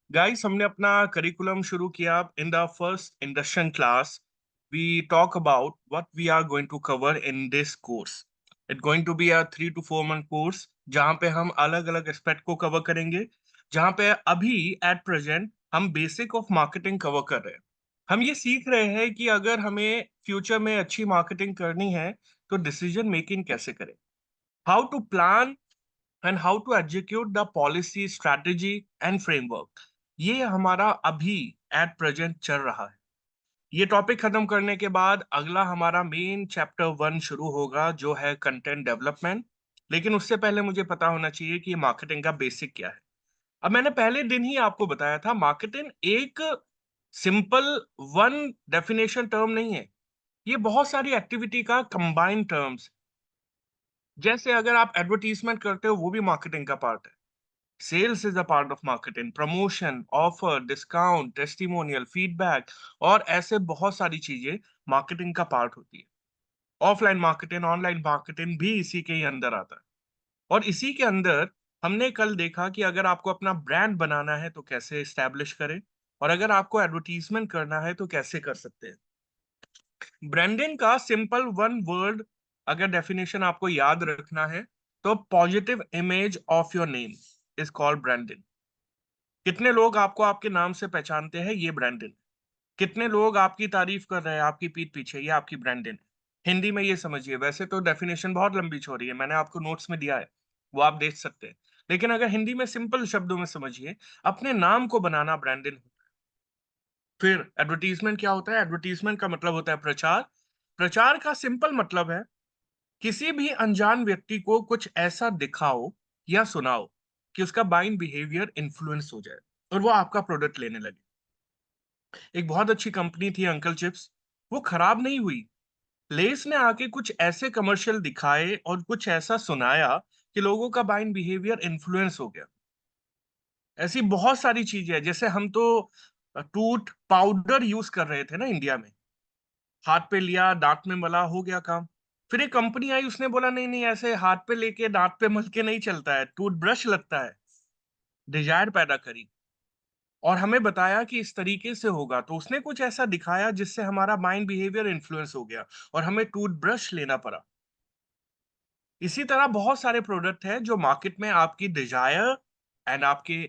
Guys, हमने अपना curriculum शुरू किया। In the first induction class we talk about what we are going to cover in this course. It going to be a 3 to 4 month course जहाँ पे हम अलग अलग एस्पेक्ट को कवर करेंगे। जहाँ पे अभी एट प्रेजेंट हम बेसिक ऑफ मार्केटिंग कवर कर रहे हैं। हम ये सीख रहे हैं कि अगर हमें फ्यूचर में अच्छी मार्केटिंग करनी है तो डिसीजन मेकिंग कैसे करें, how to plan and how to execute the policy strategy and framework. ये हमारा अभी एट प्रेजेंट चल रहा है। ये टॉपिक खत्म करने के बाद अगला हमारा मेन चैप्टर 1 शुरू होगा जो है कंटेंट डेवलपमेंट। लेकिन उससे पहले मुझे पता होना चाहिए कि मार्केटिंग का बेसिक क्या है। अब मैंने पहले दिन ही आपको बताया था, मार्केटिंग एक सिंपल वन डेफिनेशन टर्म नहीं है। ये बहुत सारी एक्टिविटी का कंबाइंड टर्म्स। जैसे अगर आप एडवर्टीजमेंट करते हो वो भी मार्केटिंग का पार्ट है। Sales is a part of marketing, promotion, offer, discount, testimonial, feedback और ऐसे बहुत सारी चीजें मार्केटिंग का पार्ट होती है। ऑफलाइन मार्केटिंग, ऑनलाइन मार्केटिंग भी इसी के ही अंदर आता है। और इसी के अंदर हमने कल देखा कि अगर आपको अपना ब्रांड बनाना है तो कैसे एस्टैब्लिश करें, और अगर आपको एडवर्टीजमेंट करना है तो कैसे कर सकते हैं। ब्रांडिंग का सिंपल वन वर्ड अगर डेफिनेशन आपको याद रखना है तो positive image of your name is called branding. कितने लोग आपको आपके नाम से पहचानते हैं, ये ब्रांडिंग। कितने लोग आपकी तारीफ कर रहे हैं आपकी पीठ पीछे, ये आपकी ब्रांडिंग है। हिंदी में ये समझिए, वैसे तो डेफिनेशन बहुत लंबी छोड़ी है, मैंने आपको नोट्स में दिया है, वो आप देख सकते हैं। लेकिन अगर हिंदी में सिंपल शब्दों में समझिए, अपने नाम को बनाना ब्रांडिंग। फिर एडवर्टीजमेंट क्या होता है? एडवर्टीजमेंट का मतलब होता है प्रचार। प्रचार का सिंपल मतलब है किसी भी अनजान व्यक्ति को कुछ ऐसा दिखाओ या सुनाओ कि उसका बाइंग बिहेवियर इन्फ्लुएंस हो जाए और वो आपका प्रोडक्ट लेने लगे। एक बहुत अच्छी कंपनी थी अंकल चिप्स, वो खराब नहीं हुई। लेस ने आके कुछ ऐसे कमर्शियल दिखाए और कुछ ऐसा सुनाया कि लोगों का बाइंग बिहेवियर इन्फ्लुएंस हो गया। ऐसी बहुत सारी चीजें हैं, जैसे हम तो टूथ पाउडर यूज कर रहे थे ना इंडिया में। हाथ पे लिया, दांत में मला, हो गया काम। फिर एक कंपनी आई, उसने बोला नहीं नहीं, ऐसे हाथ पे लेके दांत पे मल के नहीं चलता है, टूथब्रश लगता है। डिजायर पैदा करी और हमें बताया कि इस तरीके से होगा, तो उसने कुछ ऐसा दिखाया जिससे हमारा माइंड बिहेवियर इन्फ्लुएंस हो गया और हमें टूथब्रश लेना पड़ा। इसी तरह बहुत सारे प्रोडक्ट हैं जो मार्केट में आपकी डिजायर एंड आपके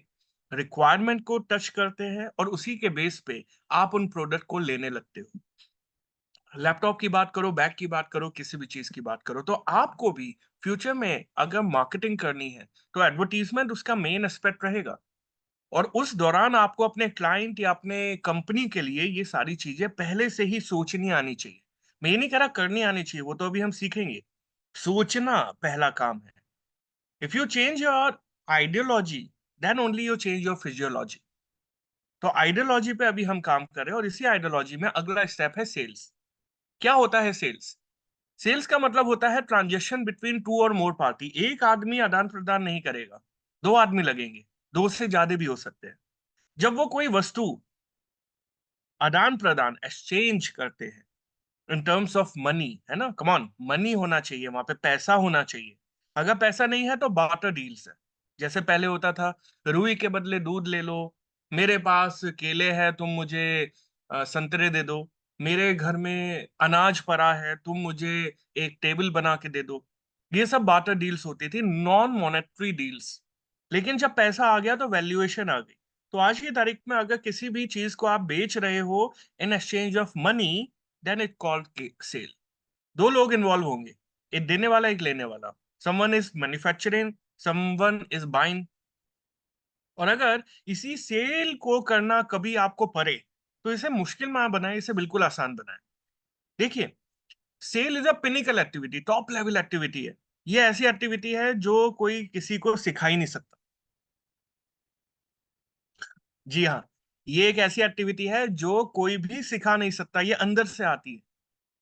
रिक्वायरमेंट को टच करते हैं और उसी के बेस पे आप उन प्रोडक्ट को लेने लगते हो। लैपटॉप की बात करो, बैग की बात करो, किसी भी चीज की बात करो, तो आपको भी फ्यूचर में अगर मार्केटिंग करनी है तो एडवर्टीजमेंट उसका मेन एस्पेक्ट रहेगा। और उस दौरान आपको अपने क्लाइंट या अपने कंपनी के लिए ये सारी चीजें पहले से ही सोचनी आनी चाहिए। मैं ये नहीं कह रहा करनी आनी चाहिए, वो तो अभी हम सीखेंगे। सोचना पहला काम है। If you change your ideology then only you change your physiology. तो आइडियोलॉजी पे अभी हम काम कर रहे हैं और इसी आइडियोलॉजी में अगला स्टेप है सेल्स। क्या होता है सेल्स? सेल्स का मतलब होता है ट्रांजेक्शन बिटवीन टू और मोर पार्टी। एक आदमी आदान प्रदान नहीं करेगा, दो आदमी लगेंगे, दो से ज्यादा भी हो सकते हैं। जब वो कोई वस्तु आदान प्रदान एक्सचेंज करते हैं इन टर्म्स ऑफ मनी, है ना, कम ऑन, मनी होना चाहिए, वहां पे पैसा होना चाहिए। अगर पैसा नहीं है तो बार्टर डील्स है। जैसे पहले होता था, रुई के बदले दूध ले लो, मेरे पास केले हैं, तुम मुझे संतरे दे दो, मेरे घर में अनाज पड़ा है, तुम मुझे एक टेबल बना के दे दो। ये सब बार्टर डील्स होती थी, नॉन मॉनेटरी डील्स। लेकिन जब पैसा आ गया तो वैल्यूएशन आ गई। तो आज की तारीख में अगर किसी भी चीज को आप बेच रहे हो in exchange of money, then it called sale. दो लोग इन्वॉल्व होंगे, एक देने वाला एक लेने वाला। Someone is manufacturing, someone is buying. और अगर इसी सेल को करना कभी आपको पड़े तो इसे मुश्किल ना बनाए, इसे बिल्कुल आसान बनाए। देखिए, sale is a pinnacle activity, top level activity है। ये ऐसी एक्टिविटी है जो कोई किसी को सिखा ही नहीं सकता। जी हाँ, ये एक ऐसी एक्टिविटी है जो कोई भी सिखा नहीं सकता, ये अंदर से आती है।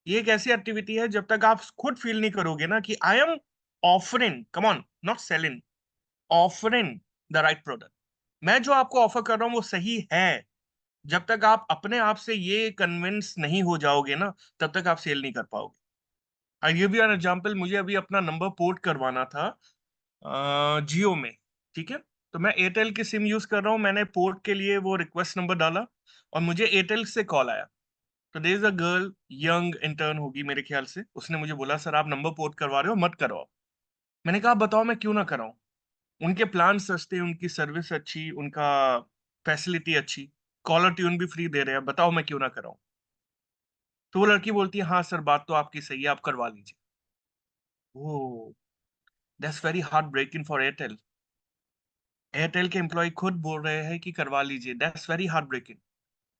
ये एक ऐसी एक्टिविटी है जब तक आप खुद फील नहीं करोगे ना कि I am offering, come on, not selling, offering the right product. मैं जो आपको ऑफर कर रहा हूं वो सही है, जब तक आप अपने आप से ये कन्विंस नहीं हो जाओगे ना, तब तक आप सेल नहीं कर पाओगे। I give you an example. मुझे अभी अपना नंबर पोर्ट करवाना था जियो में, ठीक है। तो मैं एयरटेल की सिम यूज कर रहा हूँ, मैंने पोर्ट के लिए वो रिक्वेस्ट नंबर डाला और मुझे एयरटेल से कॉल आया। तो there is a girl, young intern होगी मेरे ख्याल से, उसने मुझे बोला सर आप नंबर पोर्ट करवा रहे हो, मत कराओ। मैंने कहा बताओ मैं क्यों ना कराऊं, उनके प्लान सस्ते, उनकी सर्विस अच्छी, उनका फैसिलिटी अच्छी, कॉलर ट्यून भी फ्री दे रहे हैं, बताओ मैं क्यों ना कराऊं। तो वो लड़की बोलती है हाँ सर बात तो आपकी सही है, आप करवा लीजिए। Oh, that's very heartbreaking for Airtel. Airtel के एम्प्लॉय खुद बोल रहे हैं कि करवा लीजिए, दैट्स वेरी हार्ट ब्रेकिंग।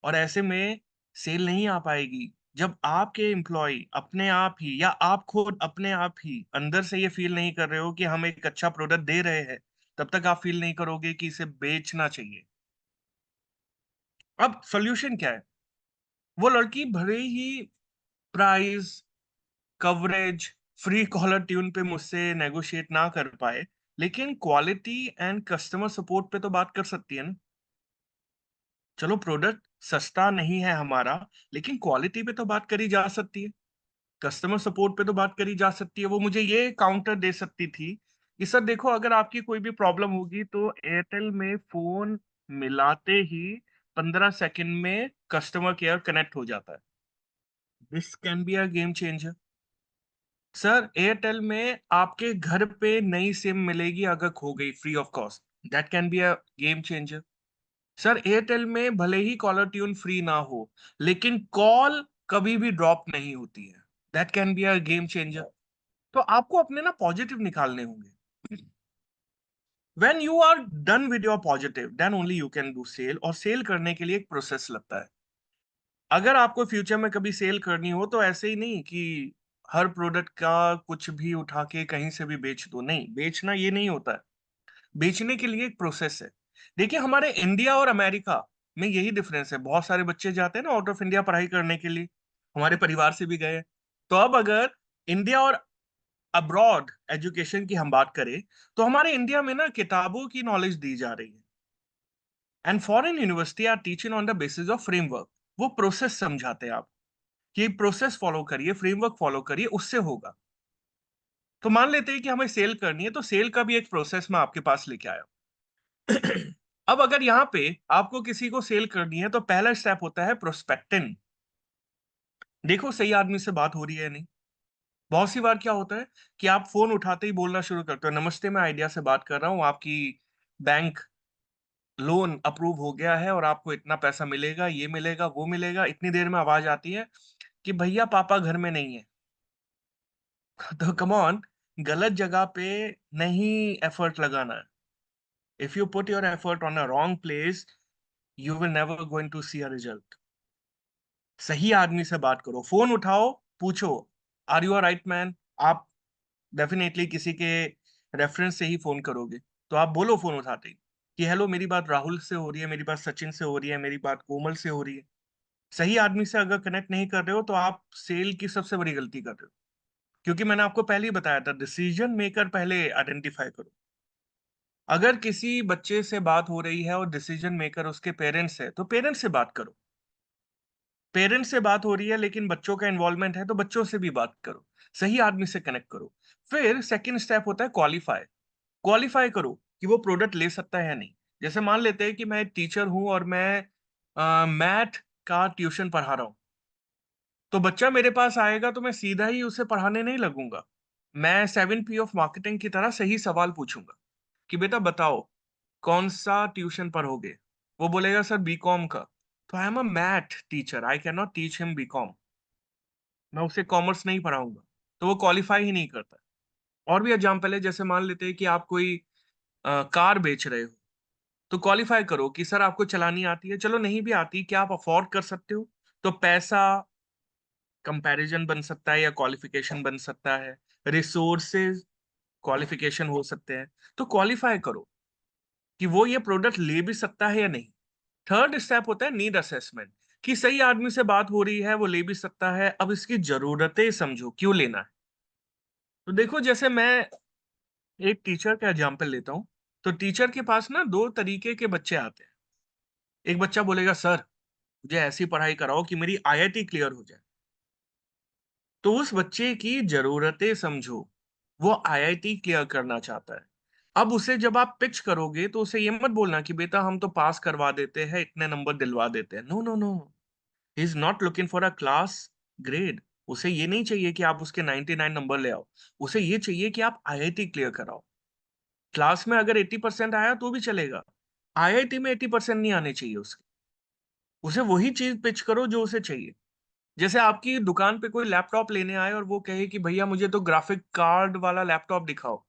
और ऐसे में सेल नहीं आ पाएगी जब आपके एम्प्लॉय अपने आप ही या आप खुद अपने आप ही अंदर से ये फील नहीं कर रहे हो कि हम एक अच्छा प्रोडक्ट दे रहे हैं, तब तक आप फील नहीं करोगे कि इसे बेचना चाहिए। अब सॉल्यूशन क्या है? वो लड़की भले ही price, coverage, free caller tune पे मुझसे नेगोशिएट ना कर पाए, लेकिन क्वालिटी एंड कस्टमर सपोर्ट पे तो बात कर सकती है ना। चलो प्रोडक्ट सस्ता नहीं है हमारा, लेकिन क्वालिटी पे तो बात करी जा सकती है, कस्टमर सपोर्ट पे तो बात करी जा सकती है। वो मुझे ये काउंटर दे सकती थी कि सर देखो अगर आपकी कोई भी प्रॉब्लम होगी तो एयरटेल में फोन मिलाते ही 15 सेकंड में कस्टमर केयर कनेक्ट हो जाता है। This can be a game changer. Sir Airtel में आपके घर पे नई सिम मिलेगी अगर खो गई, free of cost, that can be a game changer. Sir Airtel में भले ही कॉलर ट्यून फ्री ना हो, लेकिन कॉल कभी भी ड्रॉप नहीं होती है, that can be a game changer. तो आपको अपने ना पॉजिटिव निकालने होंगे। When you are done with your positive then only you can do sale, और सेल करने के लिए एक प्रोसेस लगता है। अगर आपको फ्यूचर में कभी सेल करनी हो तो ऐसे ही नहीं कि हर प्रोडक्ट का कुछ भी उठा के कहीं से भी बेच दो, नहीं, बेचना ये नहीं होता है। बेचने के लिए एक प्रोसेस है। देखिए हमारे इंडिया और अमेरिका में यही डिफरेंस है, बहुत सारे बच्चे जाते हैं ना आउट ऑफ इंडिया पढ़ाई करने के लिए, हमारे परिवार से भी गए हैं। तो अब अगर इंडिया और अब्रॉड एजुकेशन की हम बात करें, तो हमारे इंडिया में ना किताबों की नॉलेज दी जा रही है, and foreign university are teaching on the basis of framework. वो प्रोसेस समझाते हैं आप कि प्रोसेस फॉलो करिए, फ्रेमवर्क फॉलो करिए, उससे होगा। तो मान लेते हैं कि हमें सेल करनी है, तो सेल का भी एक प्रोसेस मैं आपके पास लेके आया हूं। अब अगर यहाँ पे आपको किसी को सेल करनी है तो पहला स्टेप होता है प्रोस्पेक्टिंग। देखो सही आदमी से बात हो रही है नहीं। बहुत सी बार क्या होता है कि आप फोन उठाते ही बोलना शुरू करते हो, नमस्ते मैं आइडिया से बात कर रहा हूँ, आपकी बैंक लोन अप्रूव हो गया है और आपको इतना पैसा मिलेगा, ये मिलेगा, वो मिलेगा। इतनी देर में आवाज आती है कि भैया पापा घर में नहीं है। तो कम ऑन, गलत जगह पे नहीं एफर्ट लगाना है। If you put your effort on a wrong place, you will never going to see a result. सही आदमी से बात करो, फोन उठाओ, पूछो are you a right man. आप डेफिनेटली किसी के रेफरेंस से ही फोन करोगे, तो आप बोलो फोन उठाते ही कि हेलो मेरी बात राहुल से हो रही है, मेरी बात सचिन से हो रही है, मेरी बात कोमल से हो रही है। सही आदमी से अगर कनेक्ट नहीं कर रहे हो तो आप सेल की सबसे बड़ी गलती कर रहे हो, क्योंकि मैंने आपको पहले ही बताया था डिसीजन मेकर पहले आइडेंटिफाई करो। अगर किसी बच्चे से बात हो रही है और डिसीजन मेकर उसके पेरेंट्स है, तो पेरेंट्स से बात करो। पेरेंट्स से बात हो रही है लेकिन बच्चों का इन्वॉल्वमेंट है, तो बच्चों से भी बात करो, सही आदमी से कनेक्ट करो। फिर सेकंड स्टेप होता है क्वालिफाई। क्वालिफाई करो कि वो प्रोडक्ट ले सकता है या नहीं। जैसे मान लेते हैं कि मैं एक टीचर हूं और मैं मैथ का ट्यूशन पढ़ा रहा हूं, तो बच्चा मेरे पास आएगा तो मैं सीधा ही उसे पढ़ाने नहीं लगूंगा। मैं 7P ऑफ मार्केटिंग की तरह सही सवाल पूछूंगा कि बेटा बताओ कौन सा ट्यूशन पढ़ोगे। वो बोलेगा सर बीकॉम का। तो I am a math teacher, I can not teach him BCom. मैं उसे कॉमर्स नहीं पढ़ाऊंगा, तो वो क्वालिफाई ही नहीं करता। और भी एग्जाम्पल है, जैसे मान लेते हैं कि आप कोई कार बेच रहे हो, तो क्वालिफाई करो कि सर आपको चलानी आती है, चलो नहीं भी आती, क्या आप अफोर्ड कर सकते हो? तो पैसा कंपैरिजन बन सकता है या क्वालिफिकेशन बन सकता है, रिसोर्सेज क्वालिफिकेशन हो सकते हैं। तो क्वालिफाई करो कि वो ये प्रोडक्ट ले भी सकता है या नहीं। थर्ड स्टेप होता है नीड असेसमेंट, कि सही आदमी से बात हो रही है, वो ले भी सकता है, अब इसकी जरूरतें समझो क्यों लेना है। तो देखो जैसे मैं एक टीचर का एग्जाम्पल लेता हूँ, तो टीचर के पास ना दो तरीके के बच्चे आते हैं। एक बच्चा बोलेगा सर मुझे ऐसी पढ़ाई कराओ कि मेरी आईआईटी क्लियर हो जाए। तो उस बच्चे की जरूरतें समझो, वो आईआईटी क्लियर करना चाहता है। अब उसे जब आप पिच करोगे तो उसे ये मत बोलना कि बेटा हम तो पास करवा देते हैं, इतने नंबर दिलवा देते हैं। No, no, no. He is not looking for a class grade. उसे ये नहीं चाहिए कि आप उसके 99 नंबर ले आओ। उसे ये चाहिए कि आप आईआईटी क्लियर कराओ। क्लास में अगर 80% आया तो भी चलेगा। आईआईटी में 80% नहीं आने चाहिए उसके। उसे वही चीज़ पिच करो जो उसे चाहिए। जैसे आपकी दुकान पे कोई लैपटॉप लेने आए और वो कहे कि भैया मुझे तो ग्राफिक कार्ड वाला लैपटॉप दिखाओ।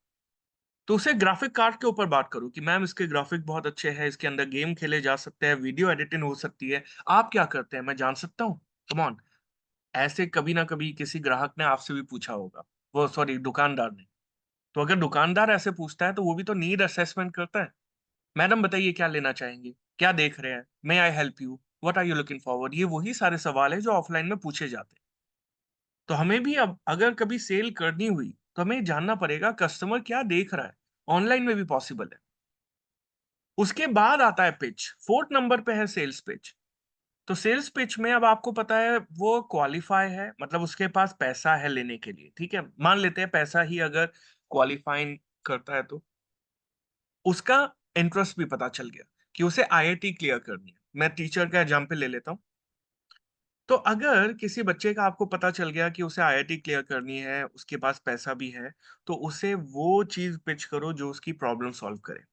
तो उसे ग्राफिक कार्ड के ऊपर बात करो कि मैम इसके ग्राफिक बहुत अच्छे हैं, इसके अंदर गेम खेले जा सकते हैं, वीडियो एडिटिंग हो सकती है। आप क्या करते हैं मैं जान सकता हूँ? Come on. ऐसे कभी ना कभी किसी ग्राहक ने आपसे भी पूछा होगा। वो सॉरी दुकानदार ने। तो अगर दुकानदार ऐसे पूछता है तो वो भी तो नीड असेसमेंट करता है। मैडम बताइए क्या लेना चाहेंगे? क्या देख रहे हैं? May I help you? What are you looking forward? ये वही सारे सवाल हैं जो ऑफलाइन में पूछे जाते हैं। तो हमें भी अब अगर कभी सेल करनी हुई, तो हमें जानना पड़ेगा कस्टमर क्या देख रहा है। ऑनलाइन में भी पॉसिबल है। उसके बाद आता है पिच, 4th नंबर पे है सेल्स पिच। तो सेल्स पिच में अब आपको पता है वो क्वालीफाई है, मतलब उसके पास पैसा है लेने के लिए, ठीक है? मान लेते हैं पैसा ही अगर क्वालीफाइंग करता है तो। उसका इंटरेस्ट भी पता चल गया कि उसे आईआईटी क्लियर करनी है। मैं टीचर का एग्जांपल ले लेता हूँ। तो अगर किसी बच्चे का आपको पता चल गया कि उसे आईआईटी क्लियर करनी है, उसके पास पैसा भी है, तो उसे वो चीज़ पिच करो जो उसकी प्रॉब्लम सॉल्व करे।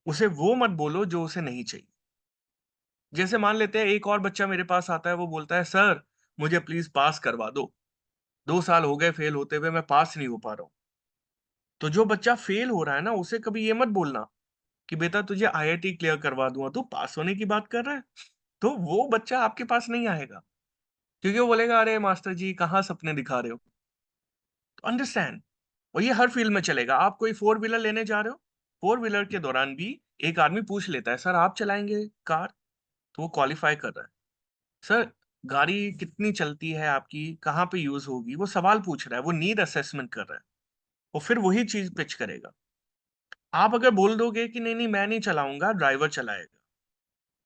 उसे वो मत बोलो जो उसे नहीं चाहिए। जैसे मान लेते हैं एक और बच्चा मेरे पास आता है, वो बोलता है सर मुझे प्लीज़ पास करवा दो। 2 साल हो गए फेल होते हुए, मैं पास नहीं हो पा रहा हूँ। तो जो बच्चा फेल हो रहा है ना, उसे कभी ये मत बोलना कि बेटा तुझे आईआईटी क्लियर करवा दूँगा, तू पास होने की बात कर रहा है? तो वो बच्चा आपके पास नहीं आएगा, क्योंकि वो बोलेगा अरे मास्टर जी कहाँ सपने दिखा रहे हो? तो अंडरस्टैंड। और ये हर फील्ड में चलेगा। आप कोई फोर व्हीलर लेने जा रहे हो, फोर व्हीलर के दौरान भी एक आदमी पूछ लेता है, "सर आप चलाएँगे कार?" तो वो क्वालीफाई कर रहा है। "सर गाड़ी कितनी चलती है आपकी? कहाँ पे यूज़ होगी?" वो सवाल पूछ रहा है, वो नीड असेसमेंट कर रहा है। और फिर वही चीज़ पिच करेगा। आप अगर बोल दोगे कि नहीं-नहीं मैं नहीं चलाऊँगा, ड्राइवर चलाएगा।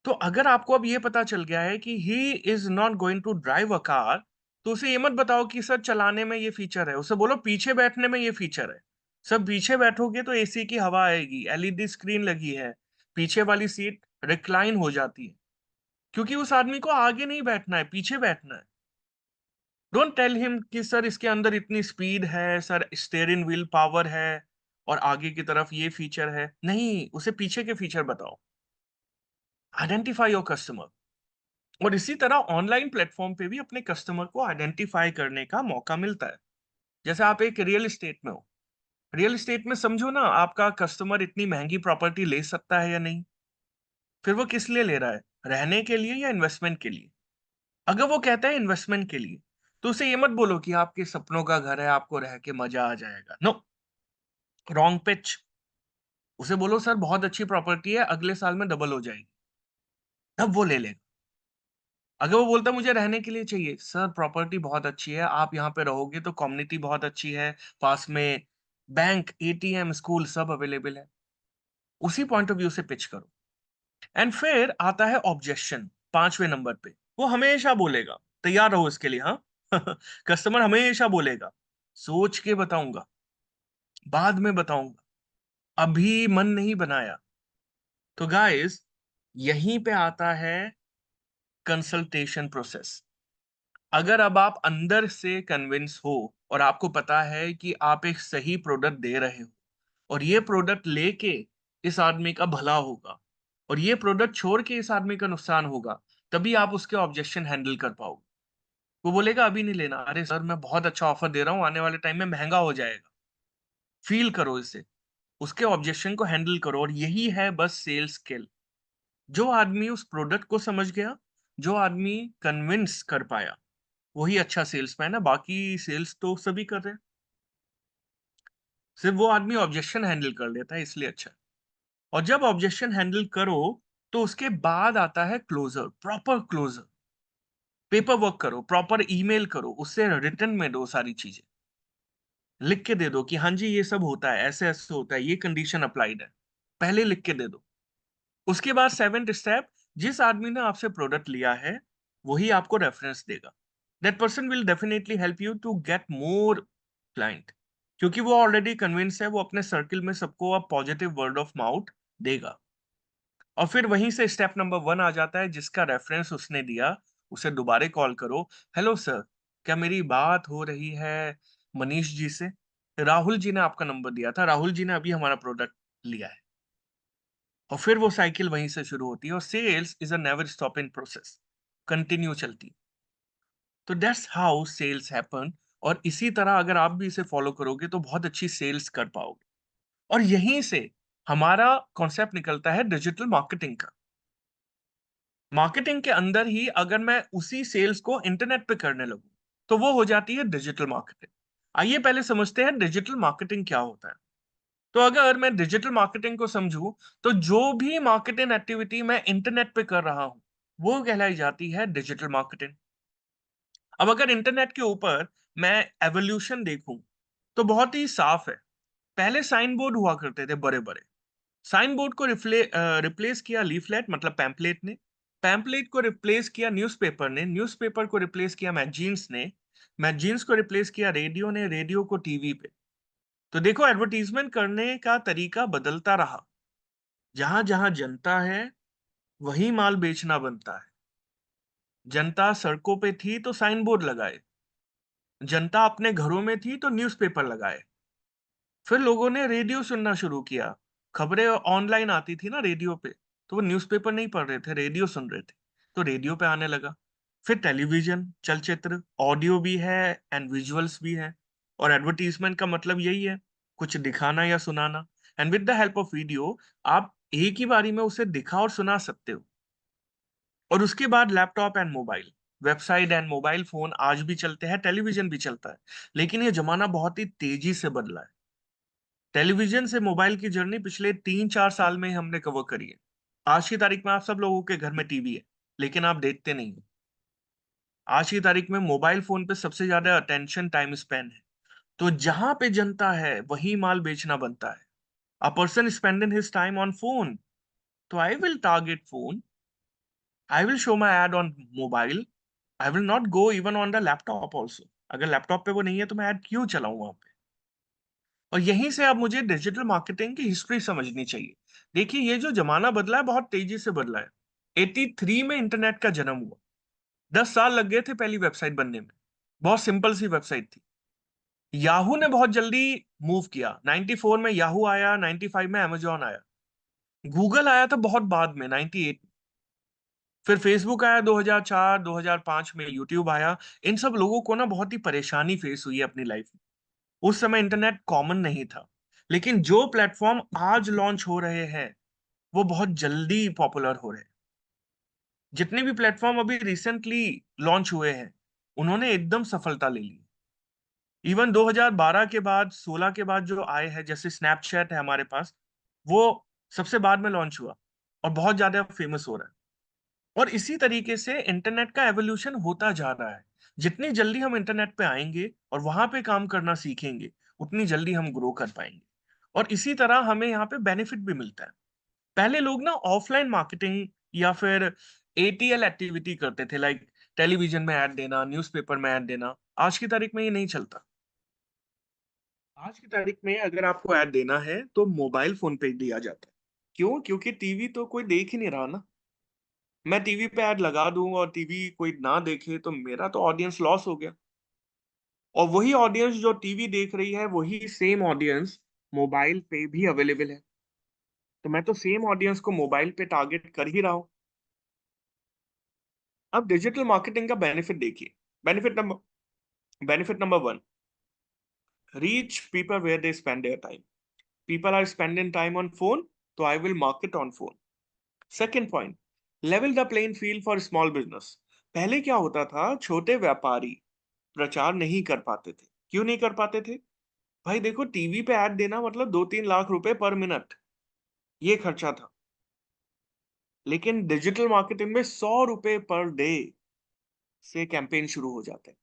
तो अगर आपको अब ये पता चल गया है कि he is not going to drive a car, तो उसे ये मत बताओ कि सर चलाने में ये फीचर है, उसे बोलो पीछे बैठने में ये फीचर है। सर पीछे बैठोगे तो एसी की हवा आएगी, एलईडी स्क्रीन लगी है, पीछे वाली सीट रिक्लाइन हो जाती है, क्योंकि उस आदमी को आगे नहीं बैठना है, पीछे बैठना है। डोंट टेल हिम कि सर इसके अंदर इतनी स्पीड है, सर स्टीयरिंग व्हील पावर है और आगे की तरफ ये फीचर है। नहीं, उसे पीछे के फीचर बताओ। Identify your customer. और इसी तरह ऑनलाइन प्लेटफ़ॉर्म पे भी अपने कस्टमर को आइडेंटिफ़ाई करने का मौका मिलता है। जैसे आप एक रियल एस्टेट में हो। रियल एस्टेट में समझो ना आपका कस्टमर इतनी महँगी प्रॉपर्टी ले सकता है या नहीं? फिर वो किस लिए ले रहा है? रहने के लिए या इन्वेस्टमेंट के लिए? अगर वो कहता है इन्वेस्टमेंट के लिए, तो उसे ये मत बोलो कि आपके सपनों का घर है, आपको रह के मज़ा आ जाएगा। No, wrong pitch. उसे बोलो सर बहुत अच्छी प्रॉपर्टी है, अगले साल में डबल हो जाएगी। तब वो ले लेगा। अगर वो बोलता है मुझे रहने के लिए चाहिए, सर प्रॉपर्टी बहुत अच्छी है, आप यहाँ पे रहोगे तो कम्युनिटी बहुत अच्छी है, पास में बैंक, एटीएम, स्कूल सब अवेलेबल है। उसी पॉइंट ऑफ व्यू से पिच करो। एंड फिर आता है ऑब्जेक्शन 5वें नंबर पे। वो हमेशा बोलेगा, तैयार रहो इसके लिए हाँ। कस्टमर हमेशा बोलेगा, सोच के बताऊँगा, बाद में बताऊँगा, अभी मन नहीं बनाया। तो गाइस यहीं पे आता है कंसल्टेशन प्रोसेस। अगर अब आप अंदर से कन्विंस हो और आपको पता है कि आप एक सही प्रोडक्ट दे रहे हो और ये प्रोडक्ट लेके इस आदमी का भला होगा और ये प्रोडक्ट छोड़ के इस आदमी का नुकसान होगा, तभी आप उसके ऑब्जेक्शन हैंडल कर पाओगे। वो बोलेगा अभी नहीं लेना, अरे सर मैं बहुत अच्छा ऑफर दे रहा हूँ, आने वाले टाइम में महंगा हो जाएगा। फील करो इसे, उसके ऑब्जेक्शन को हैंडल करो और यही है बस सेल्स स्किल। जो आदमी उस प्रोडक्ट को समझ गया, जो आदमी कन्विंस कर पाया, वही अच्छा सेल्समैन है, बाकी सेल्स तो सभी कर रहे हैं। सिर्फ वो आदमी ऑब्जेक्शन हैंडल कर लेता है इसलिए अच्छा है। और जब ऑब्जेक्शन हैंडल करो, तो उसके बाद आता है closure, proper closure. Paper work करो, प्रॉपर ईमेल करो, उससे रिटन में दो सारी चीज़ें। लिख के दे दो कि हाँ जी, ये सब होता है, ऐसे-ऐसे होता है, ये कंडीशन अप्लाइड है। पहले लिख के दे दो। उसके बाद 7th स्टेप, जिस आदमी ने आपसे प्रोडक्ट लिया है, वही आपको रेफरेंस देगा। That person will definitely help you to get more client. क्योंकि वो ऑलरेडी कन्विंस है, वो अपने सर्किल में सबको अब पॉजिटिव वर्ड ऑफ माउथ देगा। और फिर वहीं से स्टेप नंबर 1 आ जाता है, जिसका रेफरेंस उसने दिया, उसे दोबारा कॉल करो। हेलो सर, क्या मेरी बात हो रही है मनीष जी से? राहुल जी ने आपका नंबर दिया था, राहुल जी ने अभी हमारा प्रोडक्ट लिया है। और फिर वो साइकिल वहीं से शुरू होती है, और sales is a never stopping process, continue चलती है। तो दैट्स हाउ सेल्स हैपन। और इसी तरह अगर आप भी इसे फॉलो करोगे तो बहुत अच्छी सेल्स कर पाओगे। और यहीं से हमारा कॉन्सेप्ट निकलता है डिजिटल मार्केटिंग का। मार्केटिंग के अंदर ही अगर मैं उसी सेल्स को इंटरनेट पे करने लगूं, तो वो हो जाती है डिजिटल मार्केटिंग। आइए पहले समझते हैं डिजिटल मार्केटिंग क्या होता है। तो अगर मैं डिजिटल मार्केटिंग को समझूं, तो जो भी मार्केटिंग एक्टिविटी मैं इंटरनेट पे कर रहा हूं, वो कहलाई जाती है डिजिटल मार्केटिंग। अब अगर इंटरनेट के ऊपर मैं एवोल्यूशन देखूं, तो बहुत ही साफ है। पहले साइन बोर्ड हुआ करते थे बड़े बड़े। साइन बोर्ड को रिप्लेस किया लीफलेट मतलब पैम्पलेट ने। पैम्पलेट को रिप्लेस किया न्यूज़पेपर ने। न्यूज़पेपर को रिप्लेस किया मैगजीन्स ने। मैगजीन्स को रिप्लेस किया रेडियो ने। रेडियो को टीवी पे। तो देखो, एडवर्टीजमेंट करने का तरीका बदलता रहा। जहां जहां जनता है, वहीं माल बेचना बनता है। जनता सड़कों पे थी तो साइन बोर्ड लगाए। जनता अपने घरों में थी तो न्यूज़पेपर लगाए। फिर लोगों ने रेडियो सुनना शुरू किया। खबरें ऑनलाइन आती थी ना रेडियो पे, तो वो न्यूज़पेपर नहीं पढ़ रहे थे, रेडियो सुन रहे थे। तो रेडियो पे आने लगा। फिर टेलीविजन, चलचित्र, ऑडियो भी है एंड विजुअल्स भी है। और एडवर्टाइजमेंट का मतलब यही है, कुछ दिखाना या सुनाना। And with the help of video, आप एक ही बारी में उसे दिखा और सुना सकते हो। और उसके बाद laptop and mobile, website and mobile phone आज भी चलते हैं, टेलीविजन भी चलता है। लेकिन ये जमाना बहुत ही तेजी से बदला है। टेलीविजन से मोबाइल की जर्नी पिछले 3-4 साल में ही हमने कवर करी है। आज की तारीख में आप सब लोगों के घर में टीवी है, लेकिन आप देखते नहीं हो। आज की तारीख में मोबाइल फोन पे सबसे ज्यादा अटेंशन टाइम स्पेन है। तो जहां पे जनता है, वही माल बेचना बनता है। A person spending his time on phone, तो I will target phone. I will show my ad on mobile. I will not go even on the laptop also. अगर लैपटॉप पे वो नहीं है तो मैं ऐड क्यों चलाऊं वहां पे? और यहीं से अब मुझे डिजिटल मार्केटिंग की हिस्ट्री समझनी चाहिए। देखिए, ये जो ज़माना बदला है, बहुत तेज़ी से बदला है। 83 में इंटरनेट का जन्म हुआ। 10 साल लग गए थे पहली वेबसाइट बनने में। बहुत सिंपल सी वेबसाइट थी। याहू ने बहुत जल्दी मूव किया। 94 में याहू आया, 95 में अमेज़न आया। गूगल आया था बहुत बाद में, 98 में। फिर फेसबुक आया 2004, 2005 में यूट्यूब आया। इन सब लोगों को ना बहुत ही परेशानी फेस हुई है अपनी लाइफ में। उस समय इंटरनेट कॉमन नहीं था। लेकिन जो प्लेटफ़ॉर्म आज लॉन्च हो रहे हैं, वो बहुत जल्दी पॉपुलर हो रहे हैं। जितने भी प्लेटफ़ॉर्म अभी रिसेंटली लॉन्च हुए हैं, उन्होंने एकदम सफलता ले ली। इवन 2012 के बाद, 16 के बाद जो आए हैं, जैसे स्नैपचैट है हमारे पास, वो सबसे बाद में लॉन्च हुआ और बहुत ज़्यादा फेमस हो रहा है। और इसी तरीके से इंटरनेट का एवोल्यूशन होता जा रहा है। जितनी जल्दी हम इंटरनेट पे आएँगे और वहाँ पे काम करना सीखेंगे, उतनी जल्दी हम ग्रो कर पाएँगे। और इसी तरह हमें यहाँ पे बेनिफिट भी मिलता है। पहले लोग ना ऑफलाइन मार्केटिंग या फिर एटीएल एक्टिविटी करते थे, लाइक टेलीविजन में ऐड देना, न्यूज़पेपर में ऐड देना। आज की तारीख में ये नहीं चलता। आज की तारीख में अगर आपको ऐड देना है, तो मोबाइल फ़ोन पे दिया जाता है। क्यों? क्योंकि टीवी तो कोई देख ही नहीं रहा ना। मैं टीवी पे ऐड लगा दूँ और टीवी कोई ना देखे, तो मेरा तो ऑडियंस लॉस हो गया। और वही ऑडियंस जो टीवी देख रही है, वही सेम ऑडियंस मोबाइल पे भी अवेलेबल है। तो मैं तो सेम ऑडियंस को मोबाइल पे टारगेट कर ही रहा हूँ। अब डिजिटल मार्केटिंग का बेनिफिट देखिए। Benefit number 1, reach people where they spend their time. People are spending time on phone, तो I will market on phone. Second point, level the playing field for small business. पहले क्या होता था, छोटे व्यापारी प्रचार नहीं कर पाते थे। क्यों नहीं कर पाते थे? भाई देखो, टीवी पे ऐड देना मतलब 2-3 लाख रुपए पर मिनट, ये खर्चा था। लेकिन डिजिटल मार्केटिंग में 100 रुपए पर डे से कैंपेन शुरू हो जाते हैं।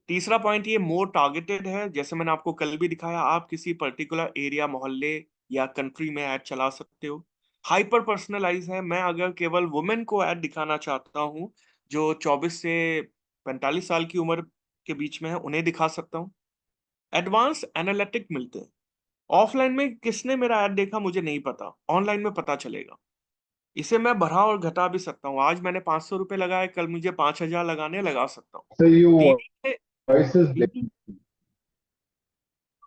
तीसरा पॉइंट, ये मोर टारगेटेड है। जैसे मैंने आपको कल भी दिखाया, आप किसी पर्टिकुलर एरिया, मोहल्ले या कंट्री में ऐड चला सकते हो। हाइपर पर्सनलाइज है। मैं अगर केवल वुमेन को ऐड दिखाना चाहता हूँ, जो 24 से 45 साल की उम्र के बीच में है, उन्हें दिखा सकता हूँ। एडवांस एनालिटिक मिलते हैं। ऑफलाइन में किसने मेरा ऐड देखा मुझे नहीं पता, ऑनलाइन में पता चलेगा। इसे मैं बढ़ा और घटा भी सकता हूँ। आज मैंने 500 रुपए लगाए, कल मुझे 5,000 लगाने लगा सकता हूँ। Sir, your टीवी में voice is TV breaking.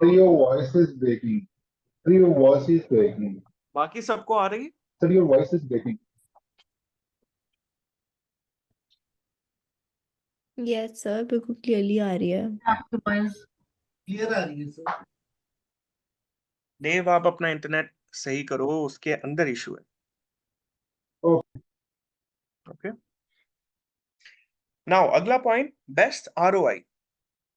Sir, your voice is breaking. Sir, your voice is breaking. बाकी सबको आ रही है? Sir, your voice is breaking. Yes sir, बिल्कुल क्लियरली आ रही है। आपके वॉइस क्लियर आ रही है सर। देव, आप अपना इंटरनेट सही करो, उसके अंदर इशू है। Okay. ओके, नाउ अगला पॉइंट, बेस्ट आरओआई।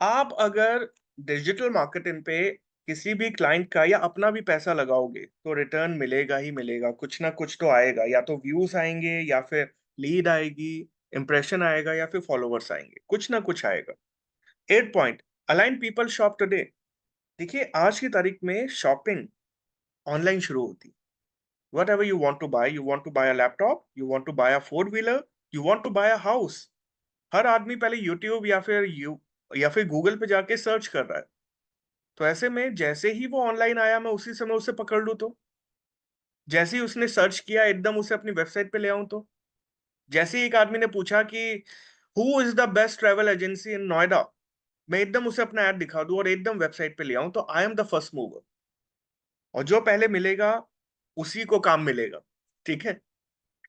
आप अगर डिजिटल मार्केटिंग पे किसी भी क्लाइंट का या अपना भी पैसा लगाओगे तो रिटर्न मिलेगा ही मिलेगा, कुछ ना कुछ तो आएगा। या तो व्यूज आएंगे, या फिर लीड आएगी, इंप्रेशन आएगा, या फिर फॉलोवर्स आएंगे, कुछ ना कुछ आएगा। 8 point, align people shop today. देखिए, आज की तारीख में शॉपिंग ऑनलाइन शुरू होती। Whatever you want to buy a laptop, you want to buy a four wheeler, you want to buy a house, हर आदमी पहले यूट्यूब या फिर गूगल पे जाके सर्च कर रहा है। तो ऐसे में जैसे ही वो ऑनलाइन आया, मैं उसी समय उसे पकड़ लूं तो, जैसे ही उसने सर्च किया एकदम उसे अपनी वेबसाइट पे ले आऊं तो, जैसे ही एक आदमी ने पूछा कि who is the best travel agency in Noida, मैं एकदम उसे अपना ऐड दिखा दूं और एकदम वेबसाइट पे ले आऊं, तो I am the first mover. और जो पहले मिलेगा उसी को काम मिलेगा। ठीक है,